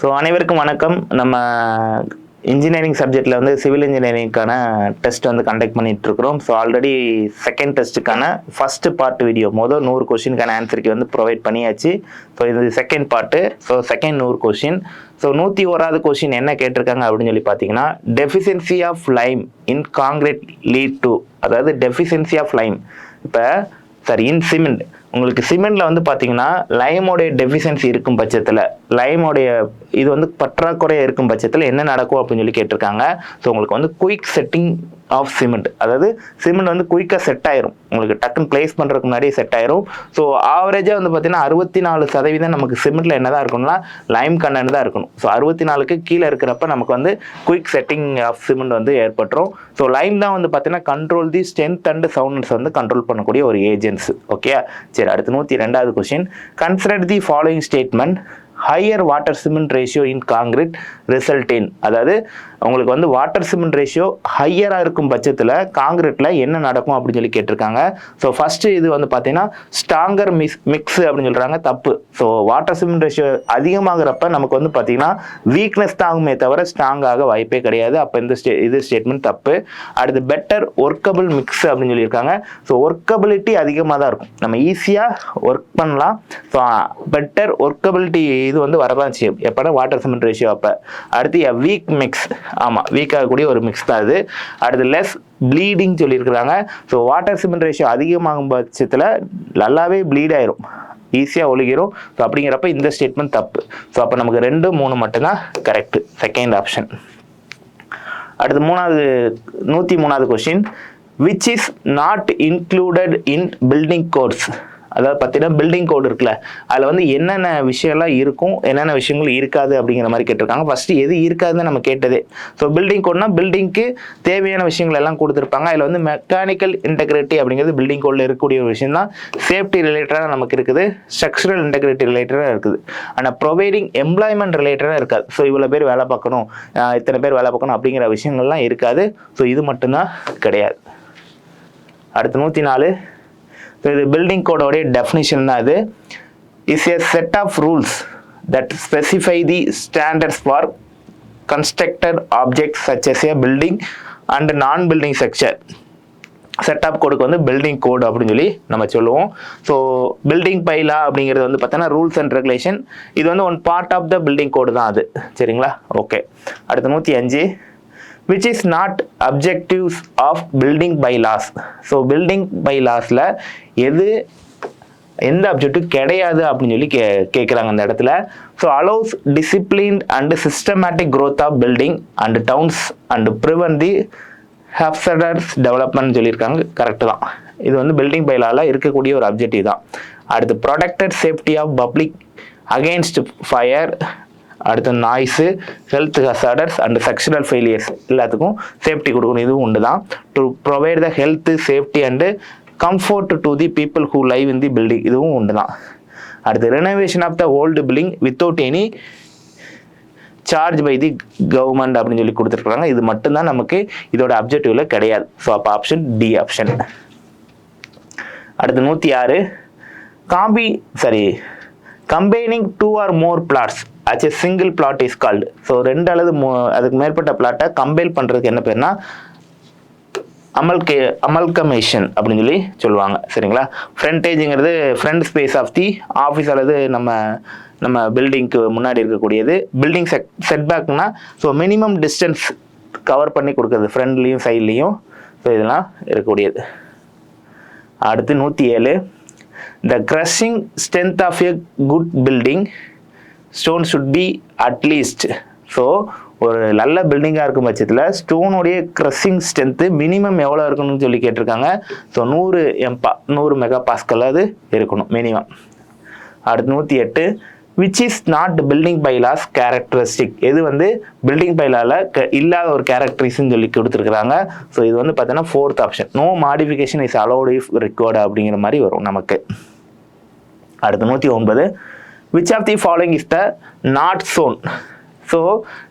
So அனைவருக்கும் வணக்கம். நம்ம இன்ஜினியரிங் சப்ஜெக்டில் வந்து சிவில் இன்ஜினியரிங்க்கான டெஸ்ட் வந்து கண்டக்ட் பண்ணிட்டு இருக்கிறோம். ஸோ ஆல்ரெடி செகண்ட் டெஸ்ட்டுக்கான ஃபர்ஸ்ட் பார்ட் வீடியோ 100 கொஸ்டினுக்கான ஆன்சருக்கு வந்து ப்ரொவைட் பண்ணியாச்சு. ஸோ இது second part. So second 100 question. So 101வது கொஸ்டின் என்ன கேட்டிருக்காங்க அப்படின்னு சொல்லி பார்த்தீங்கன்னா, deficiency of lime in concrete lead to, அதாவது deficiency of lime in cement. உங்களுக்கு சிமெண்ட்ல வந்து பார்த்தீங்கன்னா லைமோடைய டெஃபிஷியன்சி இருக்கும் பட்சத்தில், லைமோடைய இது வந்து பற்றாக்குறையாக இருக்கும் பட்சத்தில் என்ன நடக்கும் அப்படின்னு சொல்லி கேட்டிருக்காங்க. ஸோ உங்களுக்கு வந்து குயிக் செட்டிங் ஆஃப் சிமெண்ட், அதாவது சிமெண்ட் வந்து குயிக்காக செட் ஆயிரும், உங்களுக்கு டக்குன்னு பிளேஸ் பண்ணுறதுக்கு முன்னாடியே செட் ஆயிரும். ஸோ ஆவரேஜாக வந்து பார்த்தீங்கன்னா 64% நமக்கு சிமெண்ட்டில் என்ன தான் இருக்கணும்னா லைம் கண்டென்ட் தான் இருக்கணும். ஸோ 64க்கு கீழே இருக்கிறப்ப நமக்கு வந்து குயிக் செட்டிங் ஆஃப் சிமெண்ட் வந்து ஏற்பட்டுரும். ஸோ லைம் தான் வந்து பார்த்தீங்கன்னா control the strength and sounds வந்து கண்ட்ரோல் பண்ணக்கூடிய ஒரு ஏஜென்ட்ஸ். ஓகே, சரி. அடுத்து 102வது question. Consider the following statement. Higher water cement ratio in concrete result in, அதாவது உங்களுக்கு வந்து வாட்டர் சிமெண்ட் ரேஷியோ ஹையராக இருக்கும் பட்சத்தில் காங்கிரீட்டில் என்ன நடக்கும் அப்படின்னு சொல்லி கேட்டிருக்காங்க. ஸோ ஃபர்ஸ்ட் இது வந்து பார்த்தீங்கன்னா ஸ்ட்ராங்கர் மிக்ஸ் அப்படின்னு சொல்கிறாங்க, தப்பு. ஸோ வாட்டர் சிமெண்ட் ரேஷியோ அதிகமாகிறப்ப நமக்கு வந்து பார்த்தீங்கன்னா வீக்னஸ் தான் ஆகுமே தவிர ஸ்ட்ராங் ஆக வாய்ப்பே கிடையாது. அப்போ இது ஸ்டேட்மெண்ட் தப்பு. அடுத்து பெட்டர் ஒர்க்கபிள் மிக்ஸ் அப்படின்னு சொல்லியிருக்காங்க. ஸோ ஒர்க்கபிலிட்டி அதிகமாக தான் இருக்கும், நம்ம ஈஸியாக ஒர்க் பண்ணலாம். ஸோ பெட்டர் ஒர்க்கபிலிட்டி இது வந்து வரதான் செய்யும் எப்போனா வாட்டர் சிமெண்ட் ரேஷியோ அப்போ. அடுத்து வீக் மிக்ஸ், ஆமாம், வீக் ஆகக்கூடிய ஒரு மிக்ஸ் தான் அது. அடுத்து லெஸ் ப்ளீடிங் சொல்லியிருக்கிறாங்க. ஸோ வாட்டர் சிமெண்ட் ரேஷியோ அதிகமாகும் பட்சத்தில் நல்லாவே ப்ளீட் ஆயிரும், ஈஸியாக ஒழுகிரும். ஸோ அப்படிங்கிறப்ப இந்த ஸ்டேட்மெண்ட் தப்பு. ஸோ அப்போ நமக்கு 2, 3 மட்டும்தான் கரெக்ட், செகண்ட் ஆப்ஷன். அடுத்து 103வது question. Which is not included in building codes, அதாவது பார்த்தீங்கன்னா பில்டிங் கோடு இருக்குல்ல, அதில் வந்து என்னென்ன விஷயம்லாம் இருக்கும், என்னென்ன விஷயங்கள் இருக்காது அப்படிங்கிற மாதிரி கேட்டிருக்காங்க. ஃபர்ஸ்ட் எது இருக்காதுன்னு நம்ம கேட்டதே. ஸோ பில்டிங் கோட்னா பில்டிங்க்கு தேவையான விஷயங்கள் எல்லாம் கொடுத்துருப்பாங்க. அதில் வந்து மெக்கானிக்கல் இன்டெகிரிட்டி அப்படிங்கிறது பில்டிங் கோடில் இருக்கக்கூடிய ஒரு விஷயம் தான். சேஃப்டி ரிலேட்டடாக நமக்கு இருக்குது, ஸ்ட்ரக்சரல் இன்டெகிரிட்டி ரிலேட்டடாக இருக்குது. ஆனால் ப்ரொவைடிங் எம்ப்ளாய்மெண்ட் ரிலேட்டடாக இருக்காது. ஸோ இவ்வளோ பேர் வேலை பார்க்கணும், இத்தனை பேர் வேலை பார்க்கணும் அப்படிங்கிற விஷயங்கள்லாம் இருக்காது. ஸோ இது மட்டும்தான் கிடையாது. அடுத்து 104. ஸோ இது பில்டிங் கோடோடைய டெஃபினிஷன் தான். இது is a set of rules that specify the standards for constructed objects such as a building and non building structure. Set of கோடுக்கு வந்து பில்டிங் கோடு அப்படின்னு சொல்லி நம்ம சொல்லுவோம். ஸோ பில்டிங் பைலா அப்படிங்கிறது வந்து பார்த்தோன்னா ரூல்ஸ் அண்ட் ரெகுலேஷன், இது வந்து one part of the building code தான் அது. சரிங்களா, ஓகே. அடுத்து 105. which is not objectives of building bylaws. So building பைலாஸில் எந்த அப்ஜெக்டிவ் கிடையாது அப்படின்னு சொல்லி கேட்குறாங்க அந்த இடத்துல. So allows disciplined and systematic growth of building and towns and prevent the haphazard development சொல்லியிருக்காங்க. கரெக்டு தான், இது வந்து பில்டிங் பைலாவில் இருக்கக்கூடிய ஒரு அப்ஜெக்டிவ் தான். அடுத்து protected safety of public against fire, அடுத்து noise, health hazards and sexual failures, எல்லாத்துக்கும் சேஃப்டி கொடுக்கணும், இதுவும் உண்டு தான். To provide the health safety and comfort to the people who live in the building, இதுவும் உண்டு தான். அடுத்து renovation of the old building without any charge by the government அப்படின்னு சொல்லி கொடுத்துருக்காங்க. இது மட்டும்தான் நமக்கு இதோட அப்ஜெக்டிவ்ல கிடையாது. ஸோ அப்போ ஆப்ஷன் டி ஆப்ஷன். அடுத்து 106. Combining 2 or more plots as a single plot is called. So 2 அல்லது அதுக்கு மேற்பட்ட பிளாட்டை கம்பைல் பண்ணுறதுக்கு என்ன பேர்னா அமல்கமேஷன் அப்படின்னு சொல்லி சொல்லுவாங்க. சரிங்களா, ஃப்ரண்டேஜுங்கிறது front space of the office அல்லது நம்ம பில்டிங்க்கு முன்னாடி இருக்கக்கூடியது. பில்டிங் செட்பேக்னா ஸோ மினிமம் டிஸ்டன்ஸ் கவர் பண்ணி கொடுக்குறது ஃப்ரண்ட்லேயும் சைட்லேயும். ஸோ இதெல்லாம் இருக்கக்கூடியது. அடுத்து 107. The crushing strength of a good building stone should be at least. So ஒரு நல்ல பில்டிங்காக இருக்கும் பட்சத்தில் ஸ்டோனுடைய க்ரஷிங் ஸ்ட்ரென்த்து மினிமம் எவ்வளோ இருக்கணும்னு சொல்லி கேட்டிருக்காங்க. ஸோ 100 மெகா பாஸ்கல் அது இருக்கணும் மினிமம். அடுத்து 108. Which is not building bylaws characteristic, எது வந்து பில்டிங் பைலாவில் இல்லாத ஒரு கேரக்டரிஸ்ன்னு சொல்லி கொடுத்துருக்குறாங்க. ஸோ இது வந்து பார்த்தீங்கன்னா 4th option. No modification is allowed if required அப்படிங்கிற மாதிரி வரும் நமக்கு. அடுத்து 109. Which of the following is the not zone so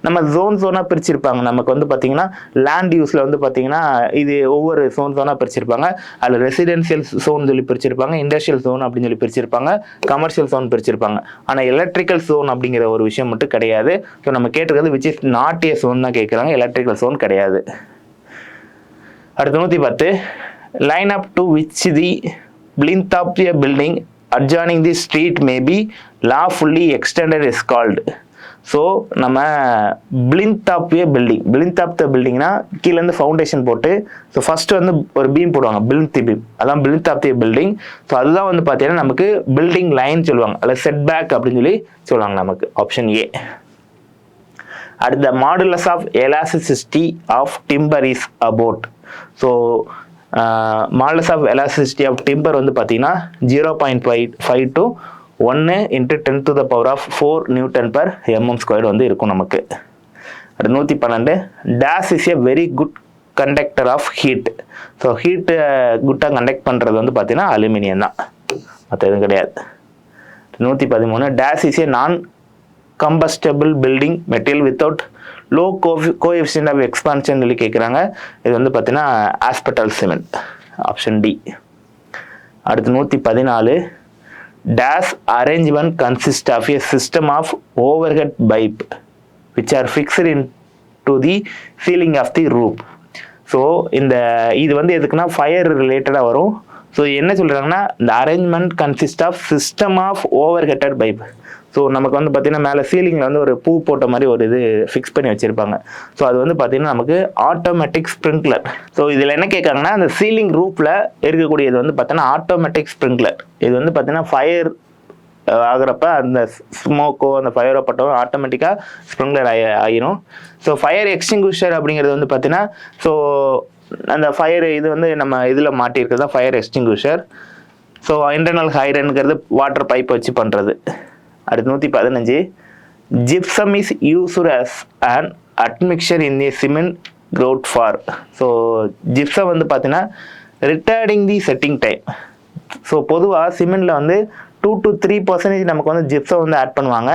நம்ம ஜோனாக பிரிச்சிருப்பாங்க. நமக்கு வந்து பார்த்தீங்கன்னா லேண்ட் யூஸில் வந்து பார்த்தீங்கன்னா இது ஒவ்வொரு ஜோனாக பிரிச்சிருப்பாங்க. அதில் ரெசிடென்ஷியல் ஜோன் சொல்லி பிரிச்சிருப்பாங்க, இண்டஸ்ட்ரியல் ஜோன் அப்படின்னு சொல்லி பிரிச்சிருப்பாங்க, கமர்ஷியல் ஜோன் பிரிச்சிருப்பாங்க. ஆனால் எலக்ட்ரிக்கல் ஜோன் அப்படிங்கிற ஒரு விஷயம் மட்டும் கிடையாது. ஸோ நம்ம கேட்டிருக்கிறது which is not a zone தான் கேட்குறாங்க, எலக்ட்ரிக்கல் ஜோன் கிடையாது. அடுத்து 110, line up to which the plinth of a building adjoining the street may be lawfully extended is called. So நம்ம plinth of a building, plinth of the buildingனா கீழேருந்து foundation போட்டு so first வந்து ஒரு beam போடுவாங்க, plinth beam, அதான் plinth of the building. So அதுதான் வந்து பார்த்தீங்கன்னா நமக்கு பில்டிங் லைன் சொல்லுவாங்க, அல்ல செட் பேக் அப்படின்னு சொல்லி சொல்லுவாங்க நமக்கு. Option A. அடுத்த modulus of elasticity of timber is about. So modulus of elasticity of timber வந்து பார்த்தீங்கன்னா 0.5 to 1 × 10⁴ Nm² வந்து இருக்கும் நமக்கு. அடுத்து 112, dash is a very good conductor of heat. So heat குட்டாக கண்டக்ட் பண்ணுறது வந்து பார்த்தீங்கன்னா அலுமினியம் தான், மற்ற எதுவும் கிடையாது. 113, days is a non combustible building material without low coefficient of expansion சொல்லி கேட்குறாங்க. இது வந்து பார்த்தீங்கன்னா ஆஸ்பெட்டல் சிமெண்ட். Option D. அடுத்து 114, this arrangement consist of a system of overhead pipe which are fixed into the ceiling of the roof. So இது வந்து எதுக்குன்னா fire ரிலேட்டடாக வரும். ஸோ என்ன சொல்கிறாங்கன்னா இந்த arrangement consist of system of overheaded pipe. So நமக்கு வந்து பார்த்தீங்கன்னா மேலே சீலிங்கில் வந்து ஒரு பூ போட்ட மாதிரி ஒரு இது ஃபிக்ஸ் பண்ணி வச்சுருப்பாங்க. ஸோ அது வந்து பார்த்தீங்கன்னா நமக்கு ஆட்டோமேட்டிக் ஸ்ப்ரிங்க்லர். ஸோ இதில் என்ன கேட்காங்கன்னா அந்த சீலிங் ரூஃபில் இருக்கக்கூடியது வந்து பார்த்தீங்கன்னா ஆட்டோமேட்டிக் ஸ்ப்ரிங்க்லர். இது வந்து பார்த்தீங்கன்னா ஃபயர் ஆகிறப்ப அந்த ஸ்மோக்கோ அந்த ஃபயரோ பட்டோ ஆட்டோமேட்டிக்காக ஸ்ப்ரிங்க்லர் ஆகிரும். ஸோ ஃபயர் எக்ஸ்டிங்விஷர் அப்படிங்கிறது வந்து பார்த்தீங்கன்னா ஸோ அந்த ஃபயர் இது வந்து நம்ம இதில் மாட்டியிருக்கிறது தான் ஃபயர் எக்ஸ்டிங்விஷர். ஸோ இன்டர்னல் ஹைரன்ங்கிறது வாட்டர் பைப் வச்சு பண்ணுறது. அடுத்து 115, gypsum is used as an admixture in a cement grout for. So gypsum வந்து பார்த்தீங்கன்னா retarding the setting time. So பொதுவாக சிமெண்டில் வந்து 2 to 3% நமக்கு வந்து ஜிப்சம் வந்து ஆட் பண்ணுவாங்க.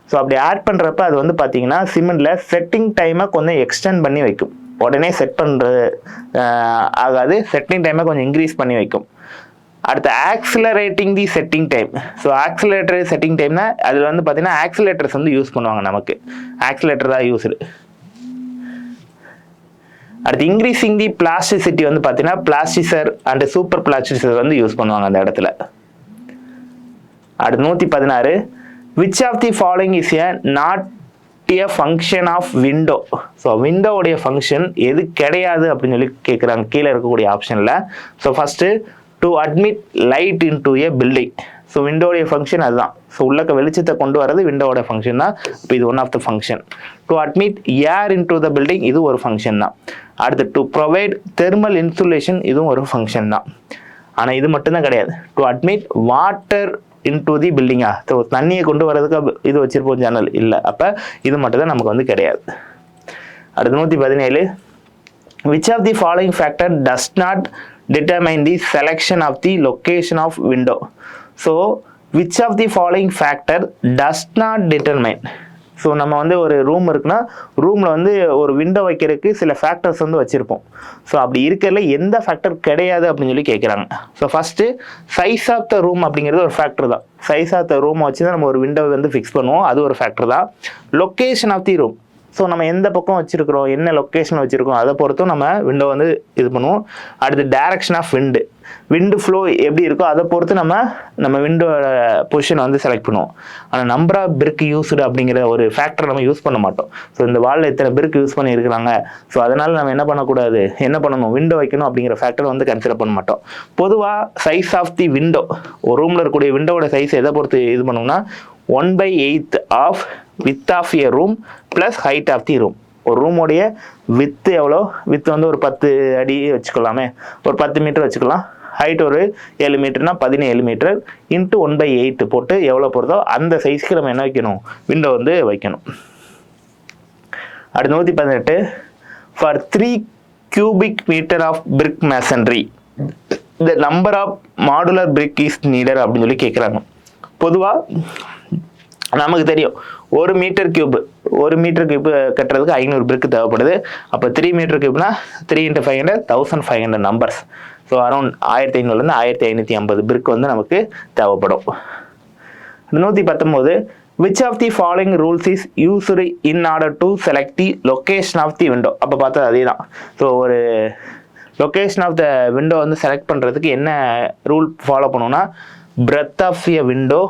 ஸோ அப்படி ஆட் பண்ணுறப்ப அது வந்து பார்த்தீங்கன்னா சிமெண்டில் செட்டிங் டைமை கொஞ்சம் எக்ஸ்டெண்ட் பண்ணி வைக்கும். உடனே செட் பண்ணுறது ஆகாது, செட்டிங் டைமை கொஞ்சம் இன்க்ரீஸ் பண்ணி வைக்கும். அடுத்து accelerating the setting time. So accelerator setting டைம்னா அதில் வந்து பார்த்தீங்கன்னா ஆக்சிலேட்டர்ஸ் வந்து யூஸ் பண்ணுவாங்க, நமக்கு ஆக்சிலேட்டர் தான் யூஸ்டு. அடுத்து இன்க்ரீசிங் தி பிளாஸ்டிசிட்டி வந்து பார்த்தீங்கன்னா பிளாஸ்டிசர் அண்ட் சூப்பர் பிளாஸ்டிசர் வந்து யூஸ் பண்ணுவாங்க அந்த இடத்துல. அடுத்து 116, which of the following is a not a function of window. So விண்டோவுடைய ஃபங்க்ஷன் எது கிடையாது அப்படின்னு சொல்லி கேட்குறாங்க கீழே இருக்கக்கூடிய ஆப்ஷனில். So first to admit light in to a building. So விண்டோடைய ஃபங்க்ஷன் அதுதான். ஸோ உள்ளக்க வெளிச்சத்தை கொண்டு வரது விண்டோவோட ஃபங்க்ஷன் தான். இப்போ இது one of the function. To admit air in to the building, இது ஒரு ஃபங்க்ஷன் தான். அடுத்து டு ப்ரொவைட் தெர்மல் இன்சுலேஷன், இதுவும் ஒரு ஃபங்க்ஷன் தான். ஆனால் இது மட்டும்தான் கிடையாது. To admit water into the பில்டிங்கா, ஸோ தண்ணியை கொண்டு வரதுக்கு இது வச்சிருப்போம் ஜன்னல் இல்லை, அப்போ இது மட்டும் தான் நமக்கு வந்து கிடையாது. அடுத்து 117, which of the following factor does not determine the selection of the location of window. So which of the following factor does not determine. So நம்ம வந்து ஒரு ரூம் இருக்குன்னா ரூமில் வந்து ஒரு விண்டோ வைக்கிறதுக்கு சில ஃபேக்டர்ஸ் வந்து வச்சுருப்போம். ஸோ அப்படி இருக்கிறதுல எந்த ஃபேக்டர் கிடையாது அப்படின்னு சொல்லி கேட்குறாங்க. So first size of the room அப்படிங்கிறது ஒரு ஃபேக்டர் தான். சைஸ் ஆஃப் த ரூமை வச்சு தான் நம்ம ஒரு விண்டோ வந்து ஃபிக்ஸ் பண்ணுவோம், அது ஒரு ஃபேக்டர் தான். Location of the room, so நம்ம எந்த பக்கம் வச்சுருக்கிறோம், என்ன லொக்கேஷன் வச்சுருக்கோம், அதை பொறுத்தும் நம்ம விண்டோ வந்து இது பண்ணுவோம். அடுத்து டைரக்ஷன் ஆஃப் விண்டு ஃப்ளோ எப்படி இருக்கோ அதை பொறுத்து நம்ம விண்டோட பொசிஷனை வந்து செலக்ட் பண்ணுவோம். ஆனால் நம்பர் ஆஃப் பிரிக் யூஸ்டு அப்படிங்கிற ஒரு ஃபேக்டர் நம்ம யூஸ் பண்ண மாட்டோம். ஸோ இந்த வாலில் எத்தனை பிரிக் யூஸ் பண்ணியிருக்கிறாங்க, ஸோ அதனால் நம்ம என்ன பண்ணணும், விண்டோ வைக்கணும் அப்படிங்கிற ஃபேக்டர் வந்து கன்சிடர் பண்ண மாட்டோம். பொதுவாக சைஸ் ஆஃப் தி விண்டோ, ஒரு ரூமில் இருக்கக்கூடிய விண்டோட சைஸ் எதை பொறுத்து இது பண்ணோம்னா 1/8 of width of a room plus height of the room. ஒரு ரூமோடைய வித்து எவ்வளோ, வித்து வந்து ஒரு 10 அடி வச்சுக்கலாமே, ஒரு 10 மீட்டர் வச்சுக்கலாம். ஹைட் ஒரு 7 மீட்டர்னா 17 மீட்டர் இன்ட்டு 1/8 போட்டு எவ்வளோ போகிறதோ அந்த சைஸ்க்கு நம்ம என்ன வைக்கணும், விண்டோ வந்து வைக்கணும். அடுத்து 118, for 3 cubic meter of brick masonry the number of modular brick is needed அப்படின்னு சொல்லி கேட்குறாங்க. பொதுவாக நமக்கு தெரியும் 1 மீட்டர் கியூப் கட்டுறதுக்கு 500 பிரிக்கு தேவைப்படுது. அப்போ 3 மீட்டர் கியூப்னா 3 × 500 1500 நம்பர்ஸ். ஸோ அரௌண்ட் 1500 1550 பிரிக் வந்து நமக்கு தேவைப்படும். 119 which of the following rules is used in order to select the location of the window. அப்போ பார்த்தா அதே தான். ஸோ ஒரு லொக்கேஷன் ஆஃப் த விண்டோ வந்து செலக்ட் பண்ணுறதுக்கு என்ன ரூல் ஃபாலோ பண்ணணும்னா பிரெத் ஆஃப் எ விண்டோ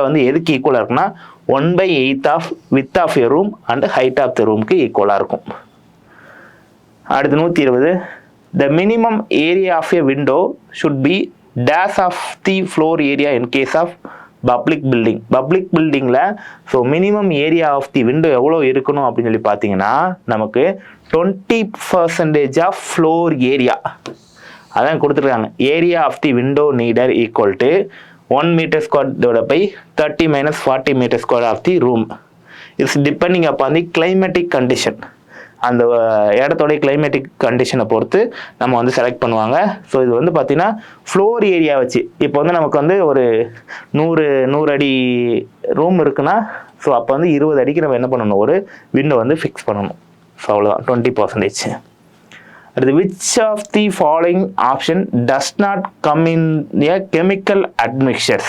வந்து எதுக்கு ஈக்குவலாக இருக்குன்னா 1/8 of width of a room and height of the ரூமுக்கு ஈக்குவலாக இருக்கும். அடுத்து 120 the minimum area of a window should be dash of the floor area in case of public பில்டிங்கில் so minimum area of the window எவ்வளோ இருக்கணும் அப்படின்னு சொல்லி பார்த்தீங்கன்னா நமக்கு 20% ஆஃப் ஃப்ளோர் ஏரியா அதான் கொடுத்துருக்காங்க. Area of the window needed equal to 1 metre square divide by 30 - 40 metre square of the room. It's depending upon the climatic condition. அந்த இடத்தோடைய கிளைமேட்டிக் கண்டிஷனை பொறுத்து நம்ம வந்து செலக்ட் பண்ணுவாங்க. ஸோ இது வந்து பார்த்தீங்கன்னா ஃப்ளோர் ஏரியா வச்சு இப்போ வந்து நமக்கு வந்து ஒரு 100 அடி ரூம் இருக்குன்னா ஸோ அப்போ வந்து 20 அடிக்கு நம்ம என்ன பண்ணணும், ஒரு விண்டோ வந்து ஃபிக்ஸ் பண்ணணும். ஸோ அவ்வளோதான் 20%. அடுத்து which of the following option does not come in a chemical admixtures.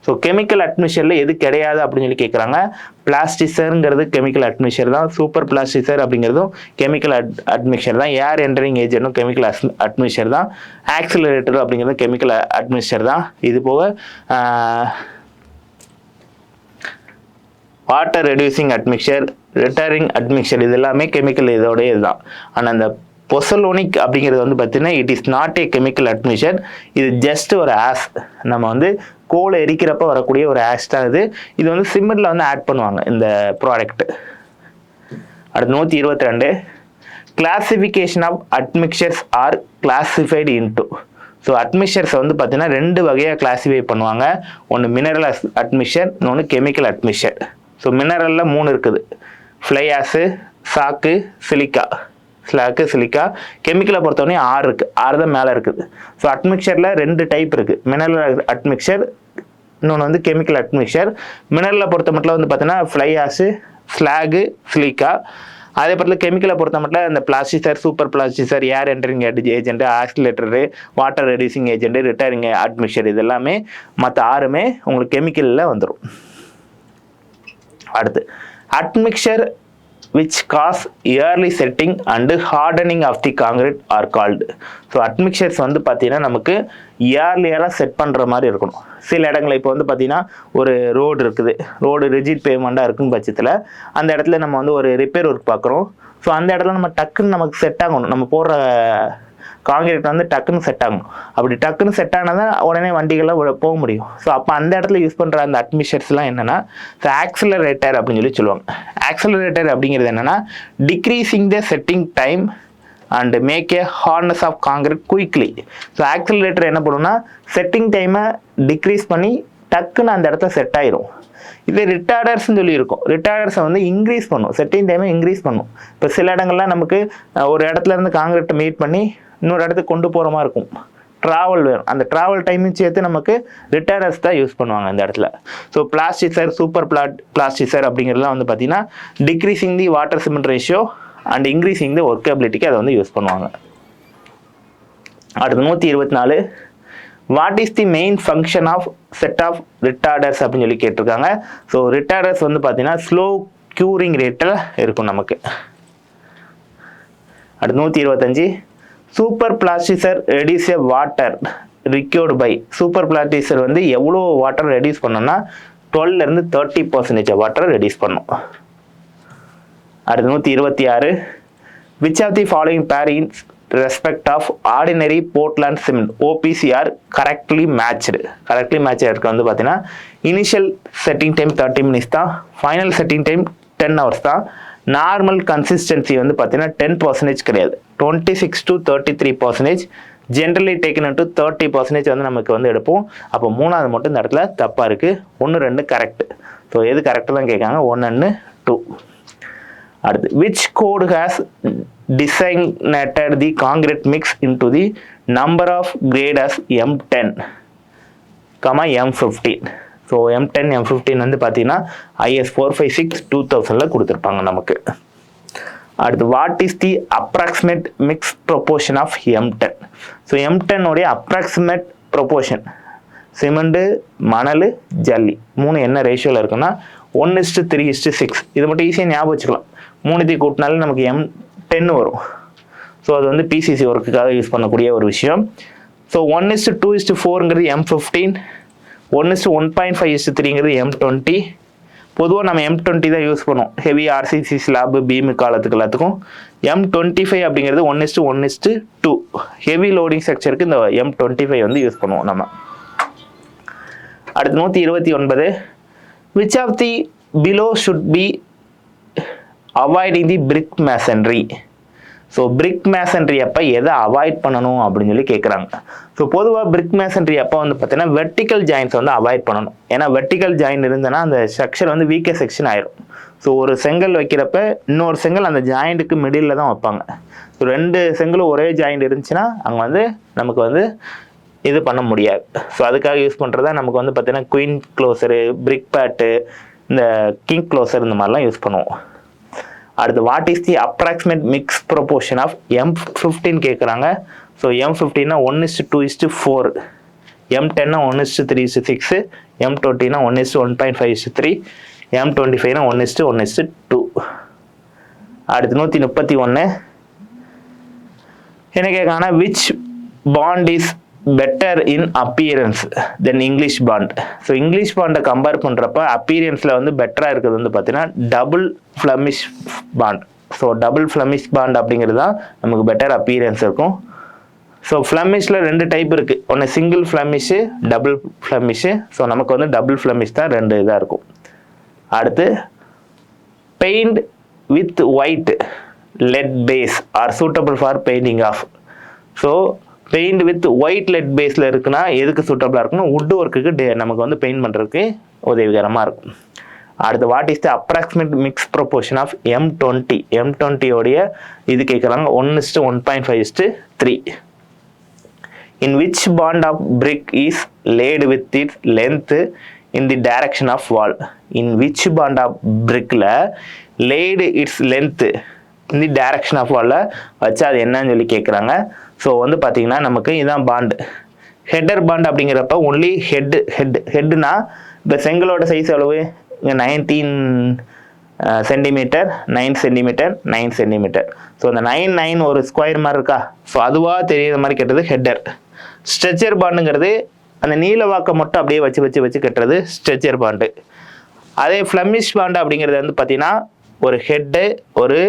So chemical அட்மிக்சரில் எது கிடையாது அப்படின்னு சொல்லி கேட்குறாங்க. பிளாஸ்டிசருங்கிறது கெமிக்கல் அட்மிக்சர் தான், சூப்பர் பிளாஸ்டிசர் அப்படிங்கிறதும் கெமிக்கல் அட்மிக்சர் தான், ஏர் என்டரிங் ஏஜென்ட்டும் கெமிக்கல் அட்மிக்சர் தான், ஆக்சிலரேட்டர் அப்படிங்கிறதும் கெமிக்கல் அட்மிக்சர் தான். இது போக water reducing admixture, retarding admixture இது எல்லாமே கெமிக்கல் இதோடைய இதுதான். ஆனால் அந்த பொசலோனிக் அப்படிங்கிறது வந்து பார்த்தீங்கன்னா it is not A chemical admixture. இது ஜஸ்ட் ஒரு ஆஷ், நம்ம வந்து கோலை எரிக்கிறப்ப வரக்கூடிய ஒரு ஆஷ் தான் இது. இது வந்து சிமெண்ட்ல வந்து ஆட் பண்ணுவாங்க இந்த ப்ராடக்ட். அடுத்து 122 classification of admixtures are classified into. So admixtures வந்து பார்த்தீங்கன்னா 2 வகையாக கிளாசிஃபை பண்ணுவாங்க. ஒன்று மினரல் அட்மிக்சர், இன்னொன்று கெமிக்கல் அட்மிக்சர். ஸோ மினரலில் 3 இருக்குது, ஃப்ளை ஆஷு, சாக்கு, சிலிக்கா. கெமிக்கலை பொறுத்தவரை 6 இருக்குது, 6 தான் மேலே இருக்குது. ஸோ அட்மிக்சரில் 2 டைப் இருக்குது, மினரல் அட்மிக்சர், இன்னொன்று வந்து கெமிக்கல் அட்மிக்சர். மினரலை பொறுத்த மட்டும் வந்து பார்த்தீங்கன்னா ஃப்ளை ஆஷு, ஸ்லாகு, சிலிக்கா. அதே பற்றில கெமிக்கலை பொறுத்த மட்டும் இந்த plasticiser, super plasticiser, air entraining agent, accelerator, water reducing agent, retarding admixture இது எல்லாமே மற்ற 6மே உங்களுக்கு கெமிக்கலில் வந்துடும். அடுத்து admixture which cause early setting and hardening of the concrete are called. So admixtures வந்து பார்த்தீங்கன்னா நமக்கு இயர்லியராக செட் பண்ணுற மாதிரி இருக்கணும். சில இடங்களில் இப்போ வந்து பார்த்தீங்கன்னா ஒரு ரோடு இருக்குது, ரோடு ரிஜிட் பேமெண்ட்டாக இருக்குன்னு பட்சத்தில் அந்த இடத்துல நம்ம வந்து ஒரு ரிப்பேர் ஒர்க் பார்க்குறோம். ஸோ அந்த இடத்துல நம்ம டக்குன்னு நமக்கு செட் ஆகணும், நம்ம போடுற காங்கிரீட் வந்து டக்குன்னு செட் ஆகும். அப்படி டக்குன்னு செட் ஆனால் தான் உடனே வண்டிகள்லாம் போக முடியும். ஸோ அப்போ அந்த இடத்துல யூஸ் பண்ணுற அந்த அட்மிஷர்ஸ்லாம் என்னென்னா ஆக்சிலரேட்டர் அப்படின்னு சொல்லி சொல்லுவாங்க. ஆக்சிலரேட்டர் அப்படிங்கிறது என்னென்னா decreasing the setting time and make a hardness of concrete quickly. So accelerator என்ன பண்ணுன்னா செட்டிங் டைமை டிக்ரீஸ் பண்ணி டக்குன்னு அந்த இடத்துல செட் ஆயிரும். இது ரிட்டார்டர்ஸ்ன்னு சொல்லி இருக்கும், ரிட்டார்டர்ஸை வந்து இன்க்ரீஸ் பண்ணும், செட்டிங் டைமை இன்க்ரீஸ் பண்ணும். இப்போ சில இடங்கள்லாம் நமக்கு ஒரு இடத்துல இருந்து காங்கிரீட்டை மீட் பண்ணி இன்னொரு இடத்துக்கு கொண்டு போகிற மாதிரி இருக்கும், ட்ராவல் வேணும், அந்த ட்ராவல் டைமும் சேர்த்து நமக்கு ரிட்டார்டர்ஸ் தான் யூஸ் பண்ணுவாங்க இந்த இடத்துல. ஸோ பிளாஸ்டிசர், சூப்பர் பிளாஸ்டிசர் அப்படிங்கிறதுலாம் வந்து பார்த்தீங்கன்னா decreasing the water cement ratio and increasing the ஒர்க்கபிலிட்டிக்கு அதை வந்து யூஸ் பண்ணுவாங்க. அடுத்து 124 what is the main function of set of retarders அப்படின்னு சொல்லி கேட்டிருக்காங்க. ஸோ ரிட்டார்டர்ஸ் வந்து பார்த்தீங்கன்னா ஸ்லோ க்யூரிங் ரேட்டில் இருக்கும் நமக்கு. அடுத்து 125 super plasticiser reduce a water required by. Super plasticiser வந்து எவ்வளோ வாட்டர் ரெடியூஸ் பண்ணோம்னா 12 to 30% வாட்டரை ரெடியூஸ் பண்ணும். அடுத்து 126 which of the following pair in respect of ordinary Portland cement OPC are correctly matched. Correctly match இருக்க வந்து பார்த்தீங்கன்னா இனிஷியல் செட்டிங் டைம் 30 minutes தான், ஃபைனல் செட்டிங் டைம் 10 hours தான். நார்மல் கன்சிஸ்டன்சி வந்து பார்த்தீங்கன்னா 10% கிடையாது, 26 to 33%. ஜென்ரலி டேக்கன் டு 30% வந்து நமக்கு வந்து எடுப்போம். அப்போ 3வது மட்டும் இந்த இடத்துல தப்பாக இருக்குது, 1, 2 கரெக்ட். ஸோ எது கரெக்டாக தான் கேட்காங்க, 1 and 2. அடுத்து which code has designated the concrete mix into the number of grade as M10, M15. So M10 M15 வந்து பார்த்தீங்கன்னா IS 456 2000 கொடுத்துருப்பாங்க நமக்கு. அடுத்து what is the approximate mix proportion of M10? So M10 உடைய அப்ராக்சிமேட் ப்ரொபோர்ஷன் சிமெண்ட், மணல், ஜல்லி 3 என்ன ரேஷியோவில் இருக்குன்னா 1:3:6. இது மட்டும் ஈஸியாக ஞாபகம் வச்சுக்கலாம். 3 கூட்டினாலும் நமக்கு M10 வரும். ஸோ அது வந்து PCC ஒர்க்குக்காக யூஸ் பண்ணக்கூடிய ஒரு விஷயம். ஸோ 1:2:4ங்கிறது M15, 1:1.5:3ங்கிறது M20. பொதுவாக நம்ம M20 தான் யூஸ் பண்ணுவோம் ஹெவி RCC ஸ்லாப் பீமு காலத்துக்கு எல்லாத்துக்கும். M25 அப்படிங்கிறது 1:1:2 ஹெவி லோடிங் ஸ்ட்ரக்சருக்கு இந்த M25 வந்து யூஸ் பண்ணுவோம் நம்ம. அடுத்து 129, which of the below should be avoiding the brick masonry? So brick masonry அப்போ எதை அவாய்ட் பண்ணணும் அப்படின்னு சொல்லி கேட்குறாங்க. ஸோ பொதுவாக பிரிக் மேசன்ட்ரி அப்போ வந்து பார்த்தீங்கன்னா வெர்டிக்கல் ஜாயின்ஸ் வந்து அவாய்ட் பண்ணணும். ஏன்னா வெர்டிக்கல் ஜாயின் இருந்ததுன்னா அந்த ஸ்ட்ரக்சர் வந்து வீக்கர் செக்ஷன் ஆயிரும். ஸோ ஒரு செங்கல் வைக்கிறப்ப இன்னொரு செங்கல் அந்த ஜாயிண்ட்டுக்கு மிடில் தான் வைப்பாங்க. ஸோ 2 செங்கலும் ஒரே ஜாயிண்ட் இருந்துச்சுன்னா அங்கே வந்து நமக்கு வந்து இது பண்ண முடியாது. ஸோ அதுக்காக யூஸ் பண்ணுறதா நமக்கு வந்து பார்த்தீங்கன்னா குயின் க்ளோசரு, பிரிக் பேட்டு, இந்த கிங் க்ளோசர் இந்த மாதிரிலாம் யூஸ் பண்ணுவோம். அடுத்து what is the approximate mix proportion of M15 கேட்குறாங்க. So M15 1:2:4, M10 1:3:6, M20 1:1.5:3, M25 1:1:2. அடுத்து 131 என்ன கேட்காங்கன்னா which bond is better in appearance than English bond? So English பாண்டை கம்பேர் பண்ணுறப்ப அப்பீரியன்ஸில் வந்து பெட்டராக இருக்கிறது வந்து பார்த்தீங்கன்னா double Flemish bond. So double Flemish bond அப்படிங்கிறது தான் நமக்கு பெட்டர் அப்பீரியன்ஸ் இருக்கும். ஸோ ஃப்ளமிஷில் 2 டைப் இருக்குது. ஒன்று single Flemish, double Flemish. So நமக்கு வந்து டபுள் ஃப்ளமிஷ் தான் 2 இதாக இருக்கும். அடுத்து paint with white lead base are suitable for painting of. So paint with white let பேஸில் இருக்குன்னா எதுக்கு சூட்டபிளாக இருக்குன்னா வுட் ஒர்க்குக்கு நமக்கு வந்து பெயிண்ட் பண்ணுறதுக்கு உதவிகரமாக இருக்கும். அடுத்து what is the approximate mix proportion of M20? M20 இது கேட்குறாங்க 1:1.5:3. In which bond of brick is laid with its length in the direction of wall? In which bond of பிரிக்கில் லேடு இட்ஸ் லென்த்து இந்த direction of வாலில் வச்சு அது என்னன்னு சொல்லி கேட்குறாங்க. ஸோ வந்து பார்த்தீங்கன்னா நமக்கு இதுதான் பாண்டு. ஹெட்டர் பாண்ட் அப்படிங்கிறப்ப ஒன்லி ஹெட்டுனா இப்போ செங்கலோட சைஸ் அளவு இங்கே 19 சென்டிமீட்டர், 9 சென்டிமீட்டர், 9 சென்டிமீட்டர். ஸோ அந்த 9 ஒரு ஸ்கொயர் மாதிரி இருக்கா? ஸோ அதுவாக தெரியுற மாதிரி கட்டுறது ஹெட்டர். ஸ்ட்ரெச்சர் பாண்டுங்கிறது அந்த நீல வாக்கை மட்டும் அப்படியே வச்சு கட்டுறது ஸ்ட்ரெச்சர் பாண்டு. அதே ஃப்ளமிஷ் பாண்டு அப்படிங்கிறது வந்து பார்த்தீங்கன்னா ஒரு ஹெட்டு ஒரு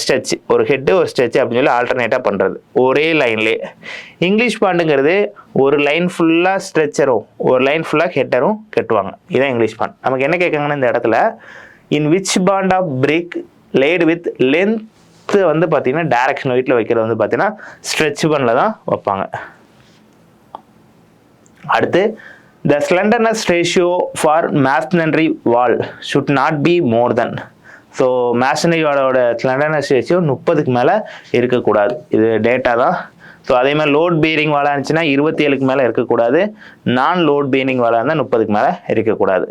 ஸ்ட்ரெச், ஒரு ஹெட்டு ஒரு ஸ்ட்ரெச் அப்படின்னு சொல்லி ஆல்டர்னேட்டாக பண்ணுறது ஒரே லைன்லேயே. இங்கிலீஷ் பாண்டுங்கிறது ஒரு லைன் ஃபுல்லாக ஸ்ட்ரெச்சரும் ஒரு லைன் ஃபுல்லாக ஹெட்டரும் கட்டுவாங்க. இதுதான் இங்கிலீஷ் பாண்ட். நமக்கு என்ன கேட்காங்கன்னா இந்த இடத்துல in which bond of brick laid with length வந்து பார்த்தீங்கன்னா டைரக்ஷன் வீட்டில் வைக்கிறது வந்து பார்த்தீங்கன்னா ஸ்ட்ரெச் பண்ணில் தான் வைப்பாங்க. அடுத்து the slenderness ratio for masonry wall should not be more than. So masonry வாலோட ஸ்லெண்டர்னஸ் ரேஷியோ 30க்கு மேலே இருக்கக்கூடாது. இது டேட்டா தான். ஸோ அதே மாதிரி லோட் பீரிங் வாலாக இருந்துச்சுன்னா 27க்கு மேலே இருக்கக்கூடாது. நான் லோட் பீரிங் வாலாக இருந்தால் 30க்கு மேலே இருக்கக்கூடாது.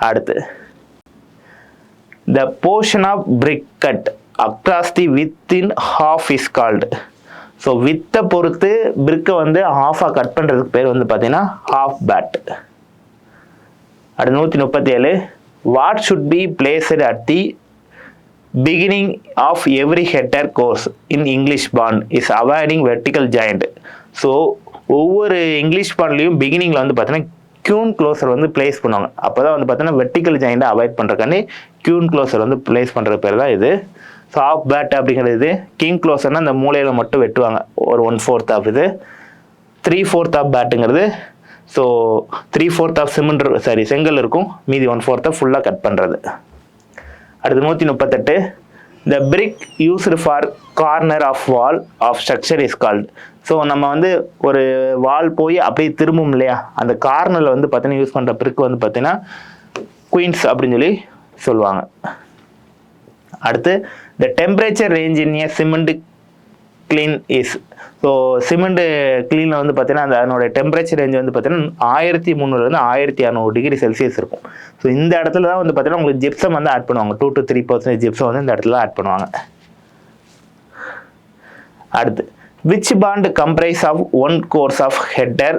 அடுத்து the portion of brick cut across the width in half is called. So வித்தை பொறுத்து பிரிக்கை வந்து ஹாஃபாக கட் பண்ணுறதுக்கு பேர் வந்து பார்த்தீங்கன்னா ஹாஃப் பேட். அடுத்து 137 what should be placed at the beginning of every header course in English bond is avoiding vertical joint. So ஒவ்வொரு English பாண்ட்லேயும் பிகினிங்கில் வந்து பார்த்தீங்கன்னா கியூன் க்ளோசர் வந்து பிளேஸ் பண்ணுவாங்க. அப்போ தான் வந்து பார்த்தீங்கன்னா வெர்டிக்கல் ஜாயிண்ட்டை அவாய்ட் பண்ணுறக்காண்டி கியூன் க்ளோசர் வந்து பிளேஸ் பண்ணுற பேர் தான் இது. ஸோ ஆஃப் பேட் அப்படிங்கிறது இது. கிங் க்ளோசர்னால் இந்த மூலையில் மட்டும் வெட்டுவாங்க ஒரு 1/4 ஆஃப் இது. 3/4 ஆஃப் பேட்டுங்கிறது ஸோ 3/4 ஆஃப் செங்கல் இருக்கும், மீதி 1/4 ஃபுல்லாக கட் பண்ணுறது. அடுத்து 138 the brick used for corner of wall of structure is called. So நம்ம வந்து ஒரு வால் போய் அப்படியே திரும்பும் இல்லையா, அந்த கார்னரில் வந்து பார்த்தீங்கன்னா யூஸ் பண்ணுற பிரிக் வந்து பார்த்தீங்கன்னா குயின்ஸ் அப்படின்னு சொல்லி சொல்லுவாங்க. அடுத்து the temperature range in a cement kiln is. So cement கிளீனில் வந்து பார்த்தீங்கன்னா அதனோட டெம்பரேச்சர் ரேஞ்ச் வந்து பார்த்தீங்கன்னா 1300 1600 டிகிரி செல்சியஸ் இருக்கும். ஸோ இந்த இடத்துல தான் வந்து பார்த்தீங்கன்னா உங்களுக்கு ஜிப்சம் வந்து ஆட் பண்ணுவாங்க. 2 to 3% ஜிப்சம் வந்து இந்த இடத்துல ஆட் பண்ணுவாங்க. அடுத்து which bond comprise of 1 course of header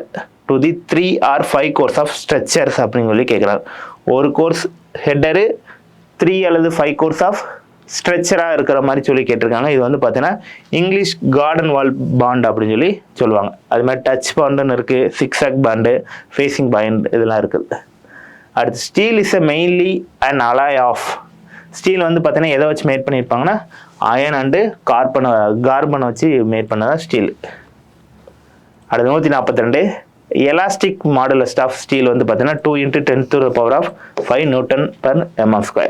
to the 3 or 5 course of structures அப்படின்னு சொல்லி கேட்குறாங்க. ஒரு கோர்ஸ் ஹெட்டரு 3 அல்லது 5 கோர்ஸ் ஆஃப் ஸ்ட்ரெச்சராக இருக்கிற மாதிரி சொல்லி கேட்டிருக்காங்க. இது வந்து பார்த்தீங்கன்னா இங்கிலீஷ் கார்டன் வால் பாண்ட் அப்படின்னு சொல்லி சொல்லுவாங்க. அது மாதிரி டச் பாண்டுன்னு இருக்குது, சிக்ஸாக் பாண்டு, ஃபேஸிங் பாண்ட் இதெல்லாம் இருக்குது. அடுத்து steel is a mainly and alloy of. Steel வந்து பார்த்தீங்கன்னா எதை வச்சு மேட் பண்ணியிருப்பாங்கன்னா அயன் அண்டு கார்பனை வச்சு மேட் பண்ணதான் ஸ்டீல். அடுத்து 142 எலாஸ்டிக் மாடுலஸ் ஆஃப் ஸ்டீல் வந்து பார்த்தீங்கன்னா 2 × 10⁵ Newton per mm².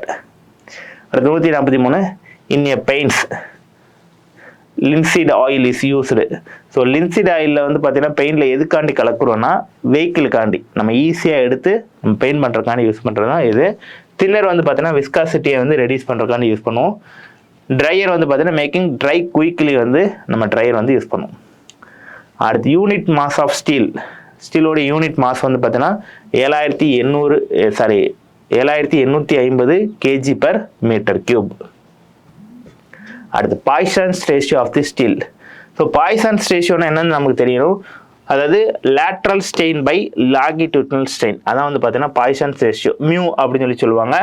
அடுத்து 143 in a paints linseed oil is used. So linseed ஆயிலில் வந்து பார்த்தீங்கன்னா பெயிண்டில் எதுக்காண்டி கலக்குறோன்னா வெஹிக்கிளுக்காண்டி நம்ம ஈஸியாக எடுத்து நம்ம பெயிண்ட் பண்ணுறதுக்காண்டி யூஸ் பண்ணுறது தான் இது. தின்னர் வந்து பார்த்தீங்கன்னா விஸ்காசிட்டியை வந்து ரெடியூஸ் பண்ணுறதுக்காண்டி யூஸ் பண்ணுவோம். ட்ரையர் வந்து பார்த்தீங்கன்னா மேக்கிங் ட்ரை குயிக்லி வந்து நம்ம ட்ரையர் வந்து யூஸ் பண்ணுவோம். அடுத்து யூனிட் மாஸ் ஆஃப் ஸ்டீல். ஸ்டீலோட யூனிட் மாஸ் வந்து பார்த்தீங்கன்னா 7850 kg/m³. அடுத்து Poisson's ratio of the steel. So Poisson's ரேஷியோன்னா என்னன்னு நமக்கு தெரியணும். அதாவது lateral strain by longitudinal strain, அதான் வந்து பார்த்தீங்கன்னா பாய்சன்ஸ் ரேஷியோ மியூ அப்படின்னு சொல்லி சொல்லுவாங்க.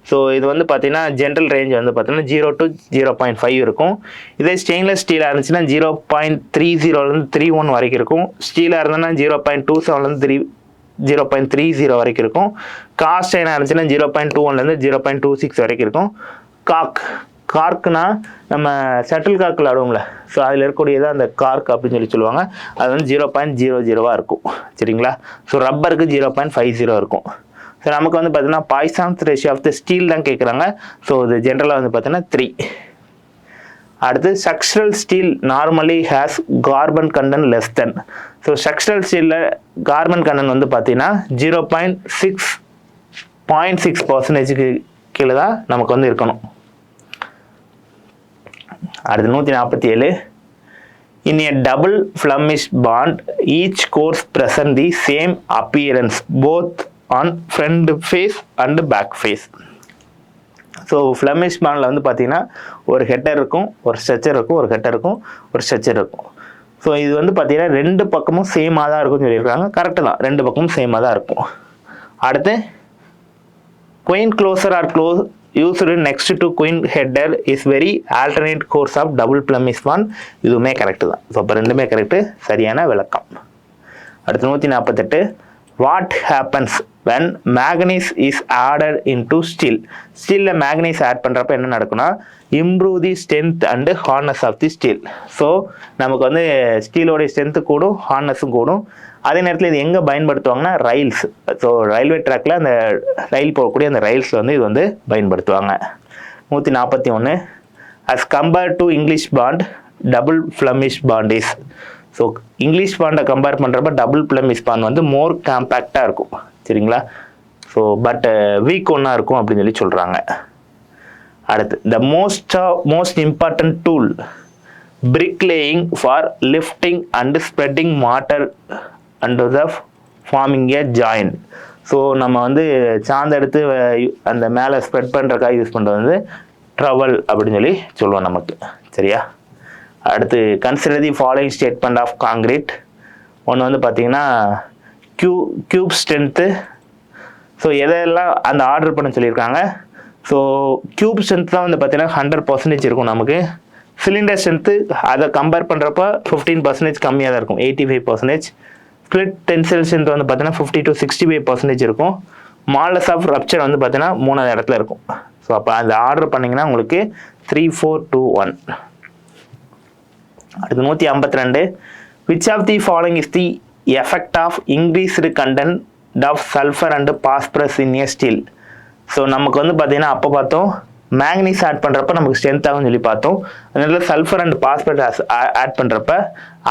ஸோ இது வந்து பார்த்தீங்கன்னா ஜென்ரல் ரேஞ்ச் வந்து பார்த்தீங்கன்னா 0 to 0.5 இருக்கும். இதே ஸ்டெயின்லெஸ் ஸ்டீலாக இருந்துச்சுன்னா 0.30 31 வரைக்கும் இருக்கும். ஸ்டீலாக இருந்ததுன்னா 0.27 0.30 வரைக்கும் இருக்கும். காஸ்ட் ஐயனாக இருந்துச்சுன்னா 0.21 0.26 வரைக்கும் இருக்கும். கார்க்குனா நம்ம ஷட்டில் கார்க் விளாடுவோம்ல, ஸோ அதில் இருக்கக்கூடியதான் அந்த கார்க் அப்படின்னு சொல்லி சொல்லுவாங்க. அது வந்து 0.00 இருக்கும். சரிங்களா? ஸோ ரப்பருக்கு 0.50 இருக்கும். ஸோ நமக்கு வந்து பார்த்தீங்கன்னா Poisson's ratio of the steel தான் கேட்குறாங்க. ஸோ இது ஜென்ரலாக வந்து பார்த்தீங்கன்னா 3. அடுத்து structural steel normally has carbon content less than. So structural ஸ்டீலில் கார்பன் கண்டென்ட் வந்து பார்த்தீங்கன்னா 0.6% கீழே தான் நமக்கு வந்து இருக்கணும். அடுத்து 147 in a double Flemish bond each course present the same appearance both on front face and back face. So Flemish பாண்டில் வந்து பார்த்தீங்கன்னா ஒரு ஹெட்டர் இருக்கும், ஒரு ஸ்ட்ரெச்சர் இருக்கும், ஒரு ஹெட்டர் இருக்கும், ஒரு ஸ்ட்ரெச்சர் இருக்கும். ஸோ இது வந்து பார்த்தீங்கன்னா 2 பக்கமும் சேமாக தான் இருக்கும்னு சொல்லியிருக்காங்க. கரெக்டு தான், 2 பக்கமும் சேமாக தான் இருக்கும். அடுத்து queen closer are used next to queen header is very alternate course of double plumage bond. இதுவுமே கரெக்ட் தான். ஸோ அப்போ ரெண்டுமே கரெக்டு, சரியான விளக்கம். அடுத்து 148 what happens when manganese is added into steel. ஸ்டீலில் மேக்னீஸ் ஆட் பண்ணுறப்ப என்ன நடக்கும்னா improve the strength and hardness of the steel. So நமக்கு வந்து ஸ்டீலோடைய ஸ்ட்ரென்த்து கூடும், ஹார்ட்னஸும் கூடும். அதே நேரத்தில் இது எங்கே பயன்படுத்துவாங்கன்னா ரயில்ஸ். ஸோ ரயில்வே ட்ராக்கில் அந்த ரயில் போகக்கூடிய அந்த ரயில்ஸில் வந்து இது வந்து பயன்படுத்துவாங்க. 141 as compared to English bond double Flemish bond is. So English பாண்டை கம்பேர் பண்ணுறப்ப டபுள் ஃப்ளமிஷ் பாண்ட் வந்து மோர் காம்பேக்டாக இருக்கும். சரிங்களா? ஸோ பட் வீக் ஒன்னாக இருக்கும் அப்படின்னு சொல்லி சொல்கிறாங்க. அடுத்து the most important tool bricklaying for lifting and spreading mortar under the forming a joint. So நம்ம வந்து சாந்து எடுத்து அந்த மேலே ஸ்ப்ரெட் பண்ணுறதுக்காக யூஸ் பண்ணுறது வந்து ட்ரவல் அப்படின்னு சொல்லி சொல்லுவோம் நமக்கு. சரியா? அடுத்து consider the following statement of concrete. ஒன்று வந்து பார்த்தீங்கன்னா கியூப் ஸ்ட்ரென்த்து. ஸோ எதெல்லாம் அந்த ஆர்டர் பண்ண சொல்லியிருக்காங்க. ஸோ கியூப் ஸ்ட்ரென்த் தான் வந்து பார்த்தீங்கன்னா 100% இருக்கும் நமக்கு. சிலிண்டர் ஸ்ட்ரென்த்து அதை கம்பேர் பண்ணுறப்ப 15% கம்மியாக தான் இருக்கும், 85%. ஸ்பிளிட் டென்சைல் ஸ்ட்ரென்த் வந்து பார்த்தீங்கன்னா 50 to 65% இருக்கும். மாடலஸ் ஆஃப் ரப்சர் வந்து பார்த்தீங்கன்னா 3வது இடத்துல இருக்கும். ஸோ அப்போ அந்த ஆர்டர் பண்ணிங்கன்னா உங்களுக்கு 3 4 2 1. அடுத்து 152 which of the following is the effect of increased content of sulphur and phosphorus in a steel. So நமக்கு வந்து பார்த்தீங்கன்னா அப்போ பார்த்தோம் மேங்கனீஸ் ஆட் பண்ணுறப்ப நமக்கு ஸ்ட்ரென்த் ஆகும்னு சொல்லி பார்த்தோம். அதனால சல்ஃபர் அண்ட் பாஸ்பேட் ஆட் பண்ணுறப்ப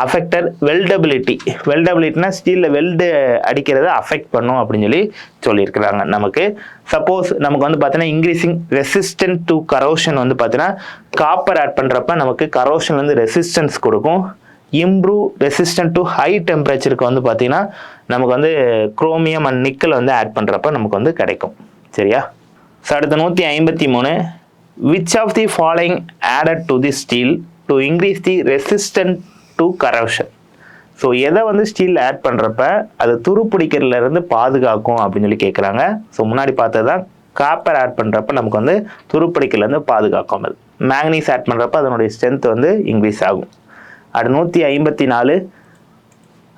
அஃபெக்டட் வெல்டபிலிட்டினா ஸ்டீலில் வெல்டு அடிக்கிறத அஃபெக்ட் பண்ணும் அப்படின்னு சொல்லியிருக்கிறாங்க. நமக்கு சப்போஸ் நமக்கு வந்து பார்த்தீங்கன்னா இன்க்ரீசிங் ரெசிஸ்டன்ட் டு கரோஷன் வந்து பார்த்தீங்கன்னா காப்பர் ஆட் பண்ணுறப்ப நமக்கு கரோஷன் வந்து ரெசிஸ்டன்ஸ் கொடுக்கும். இம்ப்ரூவ் ரெசிஸ்டன்ட் டு ஹை டெம்பரேச்சருக்கு வந்து பார்த்தீங்கன்னா நமக்கு வந்து குரோமியம் அண்ட் நிக்கல் வந்து ஆட் பண்ணுறப்ப நமக்கு வந்து கிடைக்கும். சரியா? ஸோ அடுத்த 153, which of the following added to the steel to increase the resistant to corrosion. So எதை வந்து ஸ்டீல் ஆட் பண்ணுறப்ப அது துருப்பிடிக்கிறதுலேருந்து பாதுகாக்கும் அப்படின்னு கேட்குறாங்க. ஸோ முன்னாடி பார்த்தது தான் காப்பர் ஆட் பண்ணுறப்ப நமக்கு வந்து துருப்பிடிக்கிறதுலேருந்து பாதுகாக்கும். அது மேங்கனீஸ் ஆட் பண்ணுறப்ப அதனுடைய ஸ்ட்ரென்த் வந்து இன்க்ரீஸ் ஆகும். அடுத்து 154,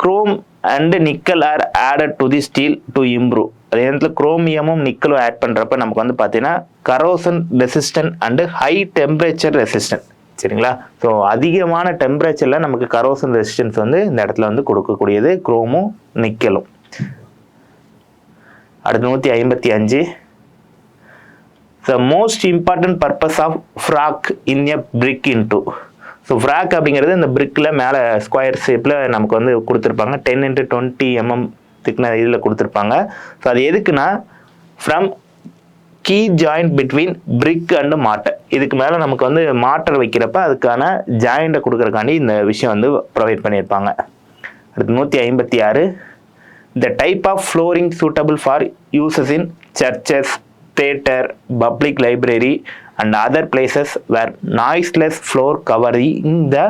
chrome and nickel are added to the steel to improve. அதே நேரத்தில் குரோமியமும் நிக்கலும் ஆட் பண்ணுறப்ப நமக்கு வந்து பார்த்தீங்கன்னா corrosion resistant and high temperature resistant. சரிங்களா? ஸோ அதிகமான டெம்பரேச்சரில் நமக்கு கரோசன் ரெசிஸ்டன்ஸ் வந்து இந்த இடத்துல வந்து கொடுக்கக்கூடியது குரோமும் நிக்கலும். அடுத்து 155, the most important purpose of frac in a brick into. So frock அப்படிங்கிறது இந்த பிரிக்கில் மேலே ஸ்கொயர் ஷேப்பில் நமக்கு வந்து கொடுத்துருப்பாங்க. 10 x 20 mm திக்னஸ் இதில் கொடுத்துருப்பாங்க. ஸோ அது எதுக்குன்னா from key joint between brick and mortar. இதுக்கு மேலே நமக்கு வந்து மாட்டர் வைக்கிறப்ப அதுக்கான ஜாயிண்ட்டை கொடுக்குறக்காண்டி இந்த விஷயம் வந்து ப்ரொவைட் பண்ணியிருப்பாங்க. அடுத்து 156, the type of flooring suitable for uses in churches, theater, public library and other places where noiseless floor covering the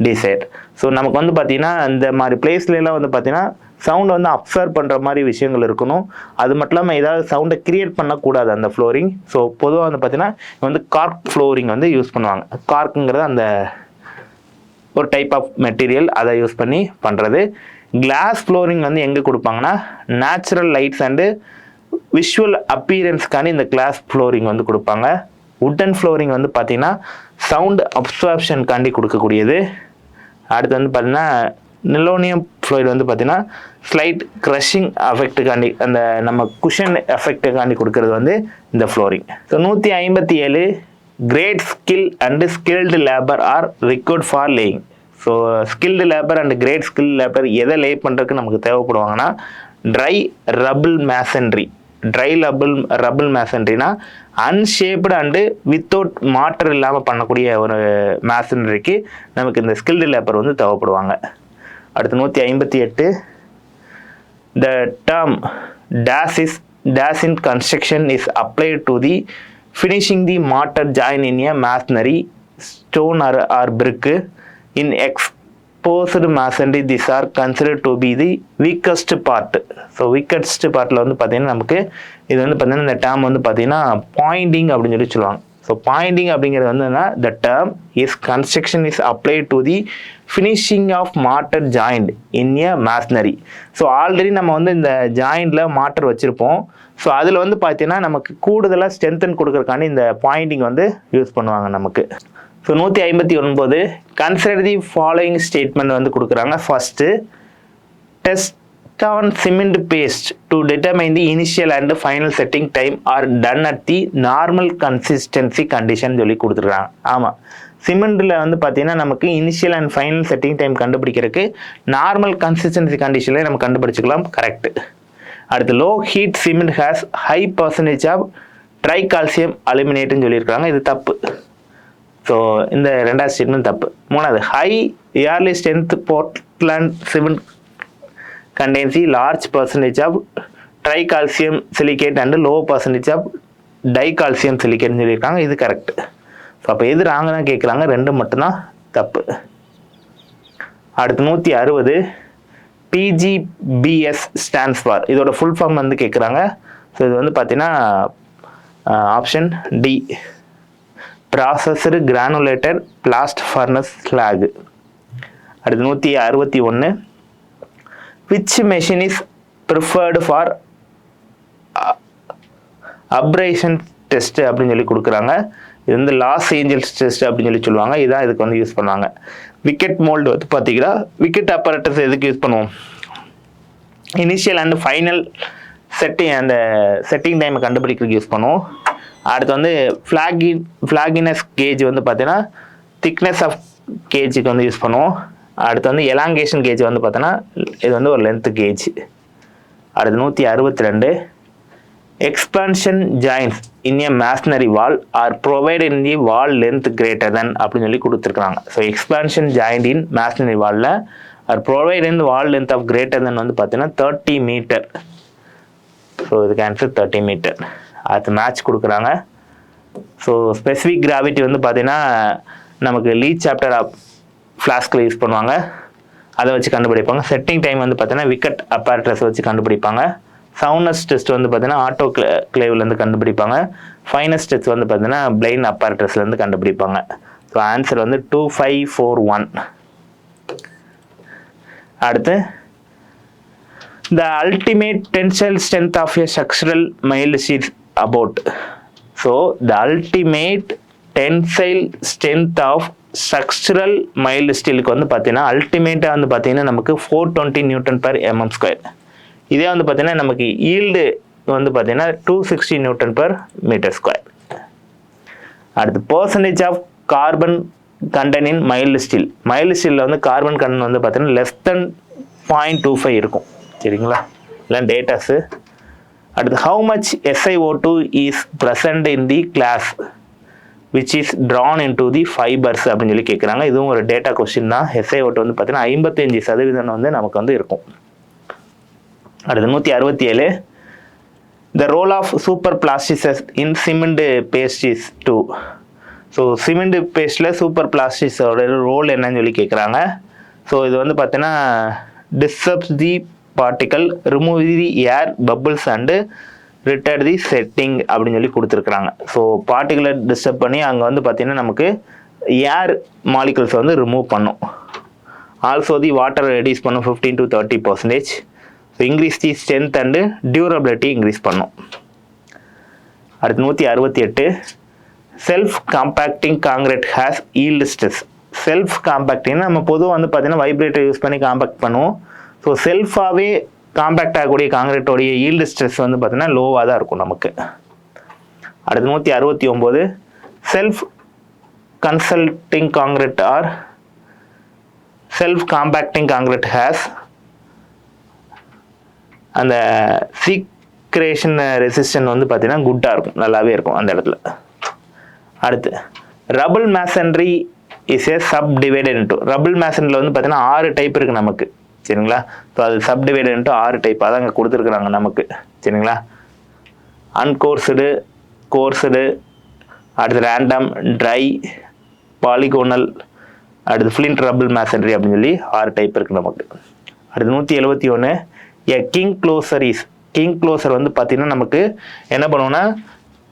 desired. So நமக்கு வந்து பார்த்தீங்கன்னா இந்த மாதிரி பிளேஸ்லாம் வந்து பார்த்தீங்கன்னா சவுண்டை வந்து அப்சர்வ் பண்ணுற மாதிரி விஷயங்கள் இருக்கணும். அது மட்டும் இல்லாமல் ஏதாவது சவுண்டை கிரியேட் பண்ணக்கூடாது அந்த ஃப்ளோரிங். ஸோ பொதுவாக வந்து பார்த்தீங்கன்னா வந்து கார்க் ஃப்ளோரிங் வந்து யூஸ் பண்ணுவாங்க. கார்க்குங்கிறது அந்த ஒரு டைப் ஆஃப் மெட்டீரியல், அதை யூஸ் பண்ணி பண்ணுறது. கிளாஸ் ஃப்ளோரிங் வந்து எங்கே கொடுப்பாங்கன்னா நேச்சுரல் லைட்ஸ் அண்டு விஷுவல் அப்பீரன்ஸ்க்கான இந்த கிளாஸ் ஃப்ளோரிங் வந்து கொடுப்பாங்க. வுட்டன் ஃப்ளோரிங் வந்து பார்த்தீங்கன்னா சவுண்ட் அப்சார்ப்ஷனுக்காண்டி கொடுக்கக்கூடியது. அடுத்து வந்து பார்த்தீங்கன்னா நிலோனியம் ஃப்ளோரிட் வந்து பார்த்தீங்கன்னா ஸ்லைட் க்ரஷிங் எஃபெக்ட்டுக்காண்டி அந்த நம்ம குஷன் எஃபெக்ட்டுக்காண்டி கொடுக்கறது வந்து இந்த flooring. So 157, great skill and skilled labour are required for laying. So skilled labour and great skill labour எதை லே பண்ணுறதுக்கு நமக்கு தேவைப்படுவாங்கன்னா ட்ரை ரபிள் மேசன்ட்ரினா அன்ஷேப்டு அண்டு வித்தவுட் மாட்டர் இல்லாமல் பண்ணக்கூடிய ஒரு மேசன்ட்ரிக்கு நமக்கு இந்த ஸ்கில்டு லேபர் வந்து தேவைப்படுவாங்க. அடுத்து 158, the term days in construction is applied to the finishing the mortar joint in a masonry stone or brick in exposed masonry. These are considered to be the weakest part. So weakest பார்ட்டில் வந்து பார்த்தீங்கன்னா நமக்கு இது வந்து பார்த்தீங்கன்னா இந்த term வந்து பார்த்தீங்கன்னா பாயிண்டிங் அப்படின்னு சொல்லுவாங்க. ஸோ பாயிண்டிங் அப்படிங்கிறது வந்து the term is construction is applied to the finishing of mortar joint in a masonry. So already நம்ம வந்து இந்த ஜாயிண்டில் மாட்டர் வச்சுருப்போம். ஸோ அதில் வந்து பார்த்தீங்கன்னா நமக்கு கூடுதலாக ஸ்ட்ரென்தன் கொடுக்குறக்காண்டி இந்த பாயிண்டிங் வந்து யூஸ் பண்ணுவாங்க நமக்கு. So 159, consider the following statement வந்து கொடுக்குறாங்க. First, test on cement paste to determine the initial and final setting time are done at the normal consistency condition சொல்லி கொடுத்துருக்காங்க. ஆமாம், சிமெண்டில் வந்து பார்த்தீங்கன்னா நமக்கு initial and final setting time கண்டுபிடிக்கிறதுக்கு நார்மல் கன்சிஸ்டன்சி கண்டிஷனில் நம்ம கண்டுபிடிச்சிக்கலாம். கரெக்டு. அடுத்து, low heat cement has high percentage of tri calcium அலுமினேட்னு சொல்லியிருக்காங்க. இது தப்பு. ஸோ இந்த ரெண்டாவது ஸ்டேட்மெண்ட் தப்பு. மூணாவது, high early strength Portland cement contains large percentage of tri calcium silicate and low percentage of di calcium சிலிகேட்னு சொல்லியிருக்காங்க. இது கரெக்டு. ஸோ அப்போ எது ராங்க தான் கேட்குறாங்க, ரெண்டு மட்டும்தான் தப்பு. அடுத்து 160, பிஜிபிஎஸ் ஸ்டாண்ட்ஸ் ஃபார், இதோட ஃபுல் ஃபார்ம் வந்து கேட்குறாங்க. ஸோ இது வந்து பார்த்தீங்கன்னா option D, processed granulated blast furnace slag. அடுத்து 161, which machine is preferred for abrasion test அப்படின்னு சொல்லி கொடுக்குறாங்க. இது வந்து லாஸ் ஏஞ்சல்ஸ் டெஸ்ட் அப்படின்னு சொல்லுவாங்க. இதான் இதுக்கு வந்து யூஸ் பண்ணுவாங்க. விக்கெட் மோல்டு வந்து பார்த்தீங்கன்னா விக்கெட் அப்பரேட்டர்ஸ் எதுக்கு யூஸ் பண்ணுவோம், இனிஷியல் அண்ட் ஃபைனல் செட்டிங் டைமை கண்டுபிடிக்கிறதுக்கு யூஸ் பண்ணுவோம். அடுத்து வந்து ஃப்ளாகினஸ் கேஜ் வந்து பார்த்தீங்கன்னா திக்னஸ் ஆஃப் கேஜுக்கு வந்து யூஸ் பண்ணுவோம். அடுத்து வந்து எலாங்கேஷன் கேஜ் வந்து பார்த்தோன்னா இது வந்து ஒரு லென்த் கேஜ். அடுத்து 162 expansion joins in a masonry wall are provide in the wall length greater than அப்படின்னு சொல்லி கொடுத்துருக்காங்க. So expansion joint in masonry வாலில் are provide in wall length of greater than வந்து பார்த்தீங்கன்னா 30 மீட்டர். ஸோ இதுக்கு answer 30 metre. அடுத்து match கொடுக்குறாங்க. So specific gravity வந்து பார்த்தீங்கன்னா நமக்கு லீட் சாப்டர் ஆஃப் ஃப்ளாஸ்கில் யூஸ் பண்ணுவாங்க, அதை வச்சு கண்டுபிடிப்பாங்க. செட்டிங் டைம் வந்து பார்த்தீங்கன்னா விக்கெட் அப்பாரட்டஸ் வச்சு கண்டுபிடிப்பாங்க. சவுண்ட்னஸ் டெஸ்ட் வந்து பார்த்தீங்கன்னா ஆட்டோ கிளேவ்லேருந்து கண்டுபிடிப்பாங்க. ஃபைனஸ் டெஸ்ட் வந்து பார்த்தீங்கன்னா பிளைன் அப்பாரட்டஸ்லேருந்து கண்டுபிடிப்பாங்க. ஸோ ஆன்சர் வந்து 2541. அடுத்து the ultimate tensile strength of a structural mild steel about. So the ultimate tensile strength of structural mild ஸ்டீலுக்கு வந்து பார்த்தீங்கன்னா அல்டிமேட்டாக வந்து பார்த்தீங்கன்னா நமக்கு 420 Nm/mm². இதே வந்து பார்த்தீங்கன்னா நமக்கு ஈல்டு வந்து பார்த்தீங்கன்னா 260 Nm/m². அடுத்து percentage of carbon content in mild steel. Mild ஸ்டீலில் வந்து கார்பன் கண்டென்ட் வந்து பார்த்தீங்கன்னா லெஸ் தென் 0.25 இருக்கும். சரிங்களா, இல்லை டேட்டாஸு. அடுத்து how much SiO2 is present in the glass which is drawn into the fibers அப்படின்னு சொல்லி கேட்குறாங்க. இதுவும் ஒரு டேட்டா கொஸ்டின் தான். SiO2 வந்து பார்த்தீங்கன்னா 55% வந்து நமக்கு வந்து இருக்கும். அடுத்து 167 the role of super plasticity in cement paste is 2. So cement பேஸ்டில் சூப்பர் பிளாஸ்டிக்ஸோட ரோல் என்னன்னு சொல்லி கேட்குறாங்க. ஸோ இது வந்து பார்த்தீங்கன்னா disturbs the particle, remove the air bubbles and retard the setting அப்படின்னு சொல்லி கொடுத்துருக்குறாங்க. ஸோ பார்ட்டிகுலை டிஸ்டர்ப் பண்ணி அங்கே வந்து பார்த்தீங்கன்னா நமக்கு ஏர் மாலிகுல்ஸை வந்து ரிமூவ் பண்ணும். ஆல்சோ தி வாட்டர் ரெடியூஸ் பண்ணும் 15 to 30%. So increase the strength and durability increase பண்ணும். அடுத்து 168 self compacting concrete has yield stress. Self காம்பேக்டிங்னா நம்ம பொதுவாக வந்து பார்த்தீங்கன்னா வைப்ரேட்டர் யூஸ் பண்ணி காம்பேக்ட் பண்ணுவோம். ஸோ செல்ஃபாகவே காம்பேக்ட் ஆகக்கூடிய காங்கிரீட்டோடைய ஈல்டு ஸ்ட்ரெஸ் வந்து பார்த்தீங்கன்னா லோவாக தான் இருக்கும் நமக்கு. அடுத்து 169 self consulting concrete or self compacting concrete has அந்த சீக்ரேஷன் ரெசிஸ்டன்ட் வந்து பார்த்தீங்கன்னா குட்டாக இருக்கும், நல்லாவே இருக்கும் அந்த இடத்துல. அடுத்து rubble masonry is a subdivided into. Rubble மேசன்ரியில் வந்து பார்த்தீங்கன்னா 6 டைப் இருக்குது நமக்கு. சரிங்களா, ஸோ அது சப்டிவைடட் இன்ட்டு 6 டைப் அதான் அங்கே கொடுத்துருக்குறாங்க நமக்கு. சரிங்களா, அன்கோர்ஸ்டு, கோர்ஸ்டு, அடுத்து ரேண்டம், ட்ரை, பாலிகோனல், அடுத்து ஃப்ளின்ட் ரபிள் மேசன்ரி அப்படின்னு சொல்லி 6 டைப் இருக்குது நமக்கு. அடுத்து 171 a king closer is. King closer வந்து பார்த்தீங்கன்னா நமக்கு என்ன பண்ணுவோம்னா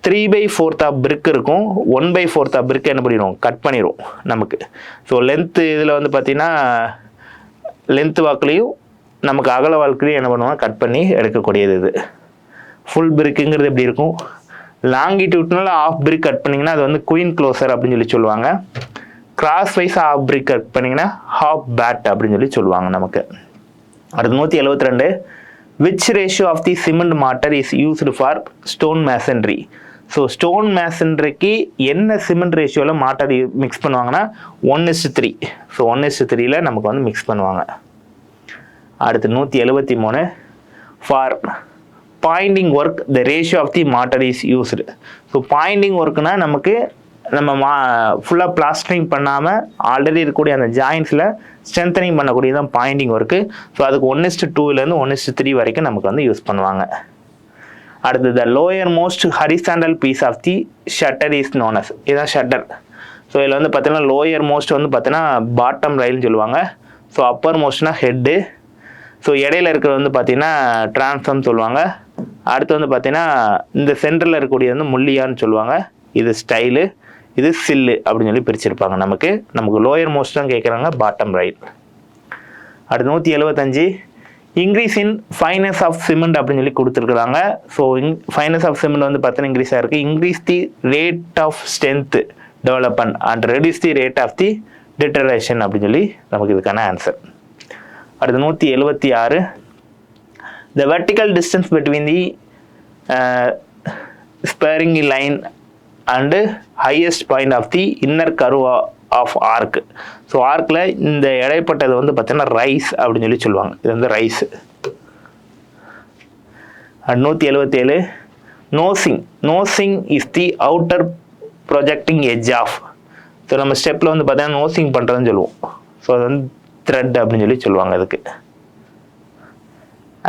3/4 ஆஃப் பிரிக் இருக்கும், 1/4 ஆஃப் பிரிக் என்ன பண்ணிடுவோம், கட் பண்ணிடுவோம் நமக்கு. ஸோ லென்த்து இதில் வந்து பார்த்தீங்கன்னா லென்த் வாக்குலையும் நமக்கு அகல வாக்குலையும் என்ன பண்ணுவோம், கட் பண்ணி எடுக்கக்கூடியது இது. ஃபுல் பிரிக்குங்கிறது எப்படி இருக்கும், லாங்கிடியூட்னால ஆஃப் பிரிக் கட் பண்ணிங்கன்னா அது வந்து குயின் க்ளோசர் அப்படின்னு சொல்லி சொல்லுவாங்க. Crosswise of brick cut பண்ணிங்கன்னா ஹாஃப் பேட் அப்படின்னு சொல்லி சொல்லுவாங்க நமக்கு. அடுத்து 172 which ratio of the cement mortar is used for stone masonry. So stone மேசன்ரிக்கு என்ன சிமெண்ட் ரேஷியோவில் மார்ட்டர் மிக்ஸ் பண்ணுவாங்கன்னா 1:3. ஸோ 1:3 நமக்கு வந்து மிக்ஸ் பண்ணுவாங்க. அடுத்து 173 for pointing work the ratio of the mortar is used. So pointing ஒர்க்குனா நமக்கு நம்ம ஃபுல்லாக பிளாஸ்டரிங் பண்ணாமல் ஆல்ரெடி இருக்கக்கூடிய அந்த ஜாயின்ஸில் ஸ்ட்ரென்தனிங் பண்ணக்கூடிய தான் பாயிண்டிங் ஒர்க்கு. ஸோ அதுக்கு 1:2 1:3 வரைக்கும் நமக்கு வந்து யூஸ் பண்ணுவாங்க. அடுத்து the lower most horizontal piece of the shutter is known as. இதுதான் ஷட்டர். ஸோ இதில் வந்து பார்த்தீங்கன்னா லோயர் மோஸ்ட் வந்து பார்த்தீங்கன்னா பாட்டம் ரயில்னு சொல்லுவாங்க. ஸோ அப்பர் மோஸ்ட்னா ஹெட்டு. ஸோ இடையில இருக்கிறது வந்து பார்த்தீங்கன்னா டிரான்ஸ்ஃபார்ம் சொல்லுவாங்க. அடுத்து வந்து பார்த்தீங்கன்னா இந்த சென்டரில் இருக்கக்கூடியது வந்து முள்ளியான்னு சொல்லுவாங்க. இது ஸ்டைலு, இது சில்லு அப்படின்னு சொல்லி பிரிச்சிருப்பாங்க. நமக்கு லோயர் மோஸ்ட் தான் கேட்குறாங்க, பாட்டம் ரைட். அடுத்து 175 increase in fineness of cement அப்படின்னு சொல்லி கொடுத்துருக்குறாங்க. ஸோ ஃபைனஸ் ஆஃப் சிமெண்ட் வந்து பார்த்தீங்கன்னா இன்க்ரீஸ் ஆகிருக்கு. Increase the rate of strength development and reduce the rate of the deterioration அப்படின்னு சொல்லி நமக்கு இதுக்கான ஆன்சர். அடுத்து 176 the vertical distance between the springing line and highest point of the inner curve of arch. So ஆர்க்கில் இந்த இடைப்பட்டது வந்து பார்த்தீங்கன்னா ரைஸ் அப்படின்னு சொல்லி சொல்லுவாங்க. இது வந்து rise. 177 nosing is the outer projecting edge of. So நம்ம ஸ்டெப்பில் வந்து பார்த்தீங்கன்னா நோசிங் பண்ணுறதுன்னு சொல்லுவோம். ஸோ அது வந்து த்ரெட் அப்படின்னு சொல்லி சொல்லுவாங்க அதுக்கு.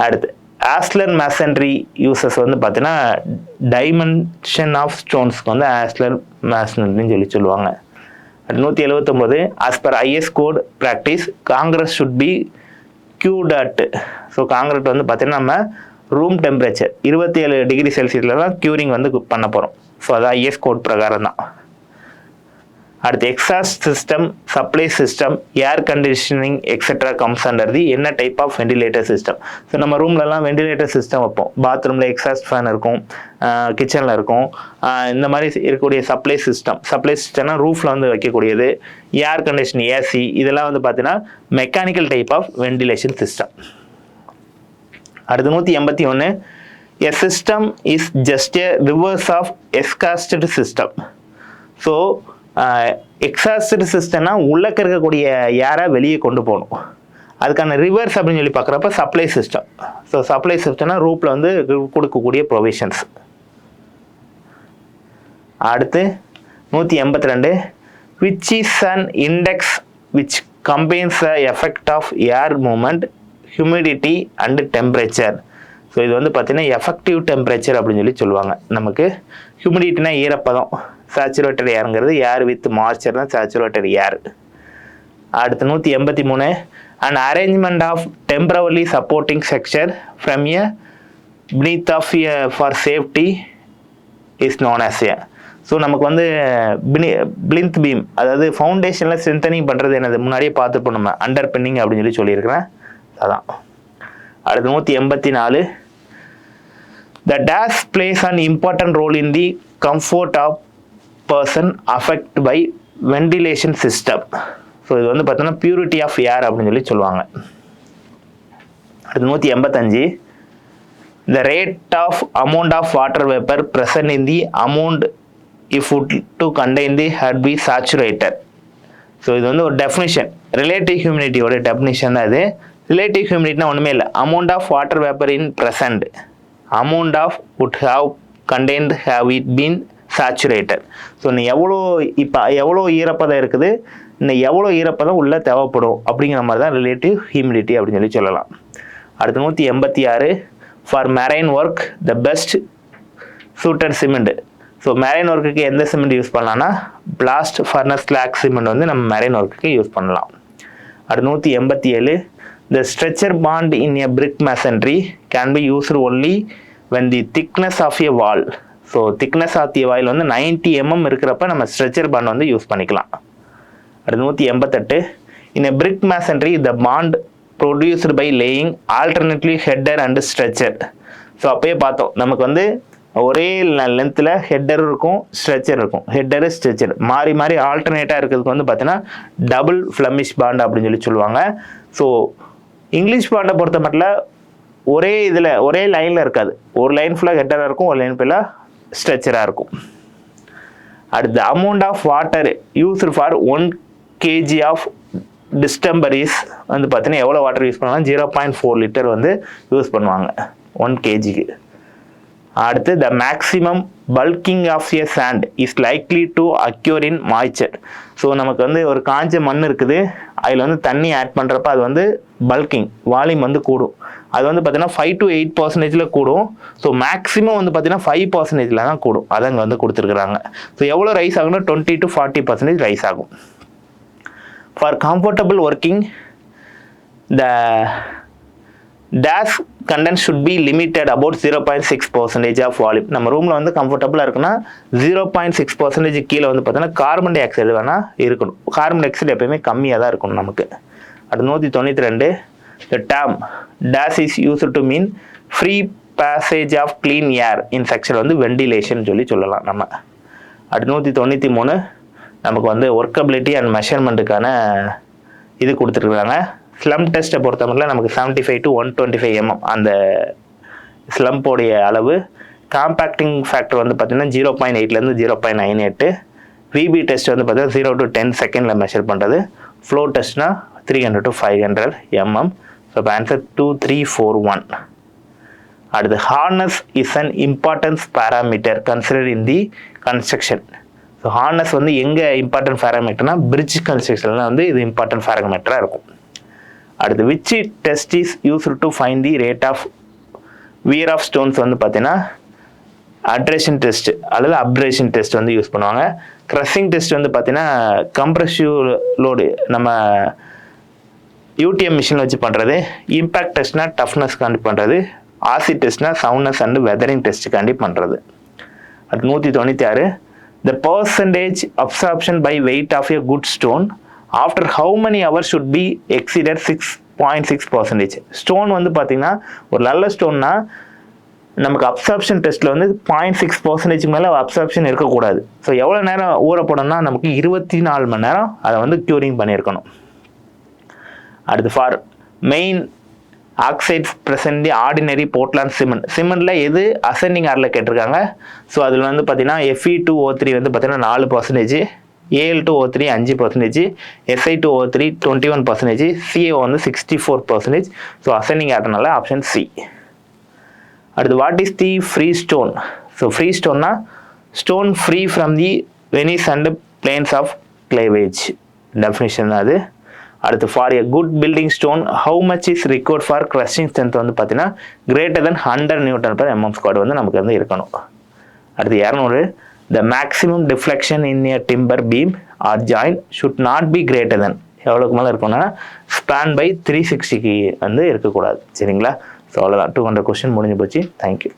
அடுத்து ஆஸ்லர் மேசன்ட்ரி யூசஸ் வந்து பார்த்தீங்கன்னா டைமென்ஷன் ஆஃப் ஸ்டோன்ஸ்க்கு வந்து ஆஸ்லர் மேசன்ட்ரின்னு சொல்லி சொல்லுவாங்க. 179 as per IS code practice Congress should be cured at. So concrete வந்து பார்த்தீங்கன்னா நம்ம ரூம் டெம்பரேச்சர் 27 டிகிரி செல்சியஸில் தான் க்யூரிங் வந்து பண்ண போகிறோம். ஸோ அது IS கோட் பிரகாரம் தான். அடுத்து exhaust system, supply system, air conditioning etcetera comes under the என்ன type of ventilator system. So நம்ம ரூம்லலாம் வெண்டிலேட்டர் சிஸ்டம் வைப்போம். பாத்ரூமில் எக்ஸாஸ்ட் ஃபேன் இருக்கும், கிச்சனில் இருக்கும். இந்த மாதிரி இருக்கக்கூடிய சப்ளை சிஸ்டம்னா ரூஃபில் வந்து வைக்கக்கூடியது. ஏர் கண்டிஷன் ஏசி இதெல்லாம் வந்து பார்த்தீங்கன்னா mechanical type of ventilation system. அடுத்து 181 a system is just a reverse of exhausted system. So exhausted சிஸ்டம்னா உள்ளக்க இருக்கக்கூடிய ஏரை வெளியே கொண்டு போகணும். அதுக்கான ரிவர்ஸ் அப்படின்னு சொல்லி பார்க்குறப்ப சப்ளை சிஸ்டம். ஸோ சப்ளை சிஸ்டம்னா ரூப்பில் வந்து கொடுக்கக்கூடிய ப்ரொவிஷன்ஸ். அடுத்து 182 which is an index which combines the effect of air movement, humidity and temperature. So இது வந்து பார்த்தீங்கன்னா எஃபெக்டிவ் டெம்பரேச்சர் அப்படின்னு சொல்லி சொல்லுவாங்க. நமக்கு ஹியூமிடிட்டினா ஈரப்பதம், சேச்சுரேட்டட் ஏருங்கிறது ஏர் வித் மாய்ஸ்சர் தான் சேச்சுரேட்டட் ஏர். அடுத்து 183 and arrangement of temporary supporting structure from a beneath of for safety is known as a. So நமக்கு வந்து பிளிந்த் பீம், அதாவது ஃபவுண்டேஷனில் ஸ்ட்ரென்தனிங் பண்ணுறது என்னது முன்னாடியே பார்த்துப்போம் நம்ம, அண்டர் பின்னிங் அப்படின்னு சொல்லி சொல்லியிருக்கிறேன். அதான். அடுத்து 184 the dash plays an important role in the comfort of person affected by ventilation system. So இது வந்து பார்த்தீங்கன்னா பியூரிட்டி ஆஃப் ஏர் அப்படின்னு சொல்லி சொல்லுவாங்க. அடுத்து 185 the rate of amount of water vapor present in the amount if to contain the had be saturated. So இது வந்து ஒரு டெஃபினிஷன், ரிலேட்டிவ் ஹியூமிடிட்டியோட டெஃபினிஷன் தான் இது. ரிலேட்டிவ் ஹியூமிடிட்டினா ஒன்றுமே இல்லை, amount of water vapour in present, amount of would have contained have it been saturated. So நீ எவ்வளோ ஈரப்பதம் இருக்குது, இன்னும் எவ்வளோ ஈரப்பதம் உள்ளே தேவைப்படும் அப்படிங்கிற மாதிரி தான் ரிலேட்டிவ் ஹியூமிடிட்டி அப்படின்னு சொல்லி சொல்லலாம். அடுத்து 186 for marine work the best suited cement. So marine ஒர்க்குக்கு எந்த சிமெண்ட் யூஸ் பண்ணலாம்னா பிளாஸ்ட் ஃபர்னஸ் ஸ்லாக் சிமெண்ட் வந்து நம்ம மெரைன் ஒர்க்குக்கு யூஸ் பண்ணலாம். அடுத்து 187 the stretcher bond in a brick masonry can be used only when the thickness of a wall. So thickness of the வாயில் வந்து 90 mm இருக்கிறப்ப நம்ம ஸ்ட்ரெச்சர் பாண்ட் வந்து யூஸ் பண்ணிக்கலாம். அடுத்து 188 in a brick masonry the bond produced by laying alternately header and stretcher. So அப்பயே பார்த்தோம் நமக்கு வந்து ஒரே லென்த்தில் ஹெட்டர் இருக்கும், ஸ்ட்ரெச்சர் இருக்கும். ஹெட்டரு ஸ்ட்ரெச்சர் மாறி மாறி ஆல்டர்னேட்டாக இருக்கிறதுக்கு வந்து பார்த்தீங்கன்னா டபுள் ஃப்ளமிஷ் பாண்ட் அப்படின்னு சொல்லி சொல்லுவாங்க. ஸோ இங்கிலீஷ் பாண்டை பொறுத்த மட்டும் ஒரே லைனில் இருக்காது. ஒரு லைன் ஃபுல்லாக ஹெட்டராக இருக்கும், ஒரு லைன் ஃபுல்லாக ஸ்ட்ரெச்சராக இருக்கும். அடுத்து amount of water used for 1 kg of distemper is வந்து பார்த்தீங்கன்னா எவ்வளோ வாட்டர் யூஸ் பண்ணுவாங்க, 0.4 லிட்டர் வந்து யூஸ் பண்ணுவாங்க 1 kgக்கு. அடுத்து the maximum bulking of a sand is likely to occur in moisture. So நமக்கு வந்து ஒரு காஞ்ச மண் இருக்குது, அதில் வந்து தண்ணி ஆட் பண்ணுறப்ப அது வந்து பல்கிங் வால்யூம் வந்து கூடும். அது வந்து பார்த்தீங்கன்னா 5 to 8% கூடும். ஸோ மேக்ஸிமம் வந்து பார்த்தீங்கன்னா 5% தான் கூடும். அதை அங்கே வந்து கொடுத்துருக்குறாங்க. ஸோ எவ்வளோ ரைஸ் ஆகும்னா 20 to 40% ரைஸ் ஆகும். For comfortable working the dash content should be limited about 0.6% of volume. நம்ம ரூமில் வந்து கம்ஃபர்டபுளாக இருக்குன்னா 0.6% கீழே வந்து பார்த்தீங்கன்னா கார்பன் டை ஆக்சைடு வேணால் இருக்கணும். கார்பன் டை ஆக்சைடு எப்பயுமே கம்மியாக தான் இருக்கணும் நமக்கு. அடுத்து 192 the term dash is used to mean free passage of clean air in section வந்து வெண்டிலேஷன் சொல்லலாம் நம்ம. அடுத்து 193 நமக்கு வந்து ஒர்க்கபிலிட்டி அண்ட் மெஷர்மெண்ட்டுக்கான இது கொடுத்துருக்குறாங்க. ஸ்லம் டெஸ்ட்டை பொறுத்த மட்டும் நமக்கு 75 to 125 mm அந்த ஸ்லம்போடைய அளவு. காம்பேக்டிங் ஃபேக்டர் வந்து பார்த்தீங்கன்னா 0.8லேருந்து 0.98. விபி டெஸ்ட் வந்து பார்த்தீங்கன்னா 0 to 10 செகண்டில் மெஷர் பண்ணுறது. ஃப்ளோ டெஸ்ட்னா 300 to 500 mm. ஸோ இப்போ ஆன்சர் 2, 3, 4, 1. அடுத்து hardness is an importance parameter consider in the construction. So hardness வந்து எங்கே இம்பார்ட்டன்ட் பேராமீட்டர்னா பிரிட்ஜ் கன்ஸ்ட்ரக்ஷனில் வந்து இது இம்பார்ட்டன்ட் பேராமீட்டராக இருக்கும். அடுத்து which test is used to find the rate of wear of stones வந்து பார்த்தீங்கன்னா அட்ரேஷன் டெஸ்ட் அல்லது அப்ரேஷன் டெஸ்ட் வந்து யூஸ் பண்ணுவாங்க. க்ரஷிங் டெஸ்ட் வந்து பார்த்தீங்கன்னா கம்ப்ரெசிவ் லோடு நம்ம யூடிஎம் மிஷின் வச்சு பண்ணுறது. இம்பேக்ட் டெஸ்ட்னா டஃப்னஸ்க்காண்டி பண்ணுறது. ஆசி டெஸ்ட்னா சவுண்ட்னஸ் அண்ட் வெதரிங் டெஸ்ட்டுக்காண்டி பண்ணுறது. அது 196. The percentage absorption by weight of a good stone after how many hours should be exceeded 6.6%. Stone வந்து பார்த்தீங்கன்னா ஒரு நல்ல ஸ்டோன்னா நமக்கு அப்சார்ப்ஷன் டெஸ்ட்டில் வந்து 0.6% மேலே அப்சார்ப்ஷன் இருக்கக்கூடாது. ஸோ எவ்வளோ நேரம் ஊறப்படணும்னா நமக்கு 24 மணி நேரம் அதை வந்து க்யூரிங் பண்ணியிருக்கணும். அடுத்து four main oxides present the ordinary Portland cement. சிமெண்ட்டில் எது அசெண்டிங் ஆரில் கேட்டிருக்காங்க. ஸோ அதில் வந்து பார்த்தீங்கன்னா Fe2O3 வந்து பார்த்தீங்கன்னா 4%, Al2O3 5%, Si2O3 21%, CaO வந்து 64%. ஸோ அசெண்டிங் ஆர்டனால ஆப்ஷன் சி. அடுத்து what is the free stone. So free ஸ்டோன்னா stone free from the veins and planes of cleavage definition தான் அது. அடுத்து for a good building stone how much is required for crushing strength வந்து பார்த்தீங்கன்னா greater than 100 Nm² வந்து நமக்கு வந்து இருக்கணும். அடுத்து 200. The maximum deflection in a timber beam or join should not be greater than எவ்வளோக்கு மேலே இருக்கணும்னா ஸ்பேன் பை 360 வந்து இருக்கக்கூடாது. சரிங்களா? ஸோ அவ்வளோதான், 200 கொஸ்டின் முடிஞ்சு போச்சு. தேங்க்யூ.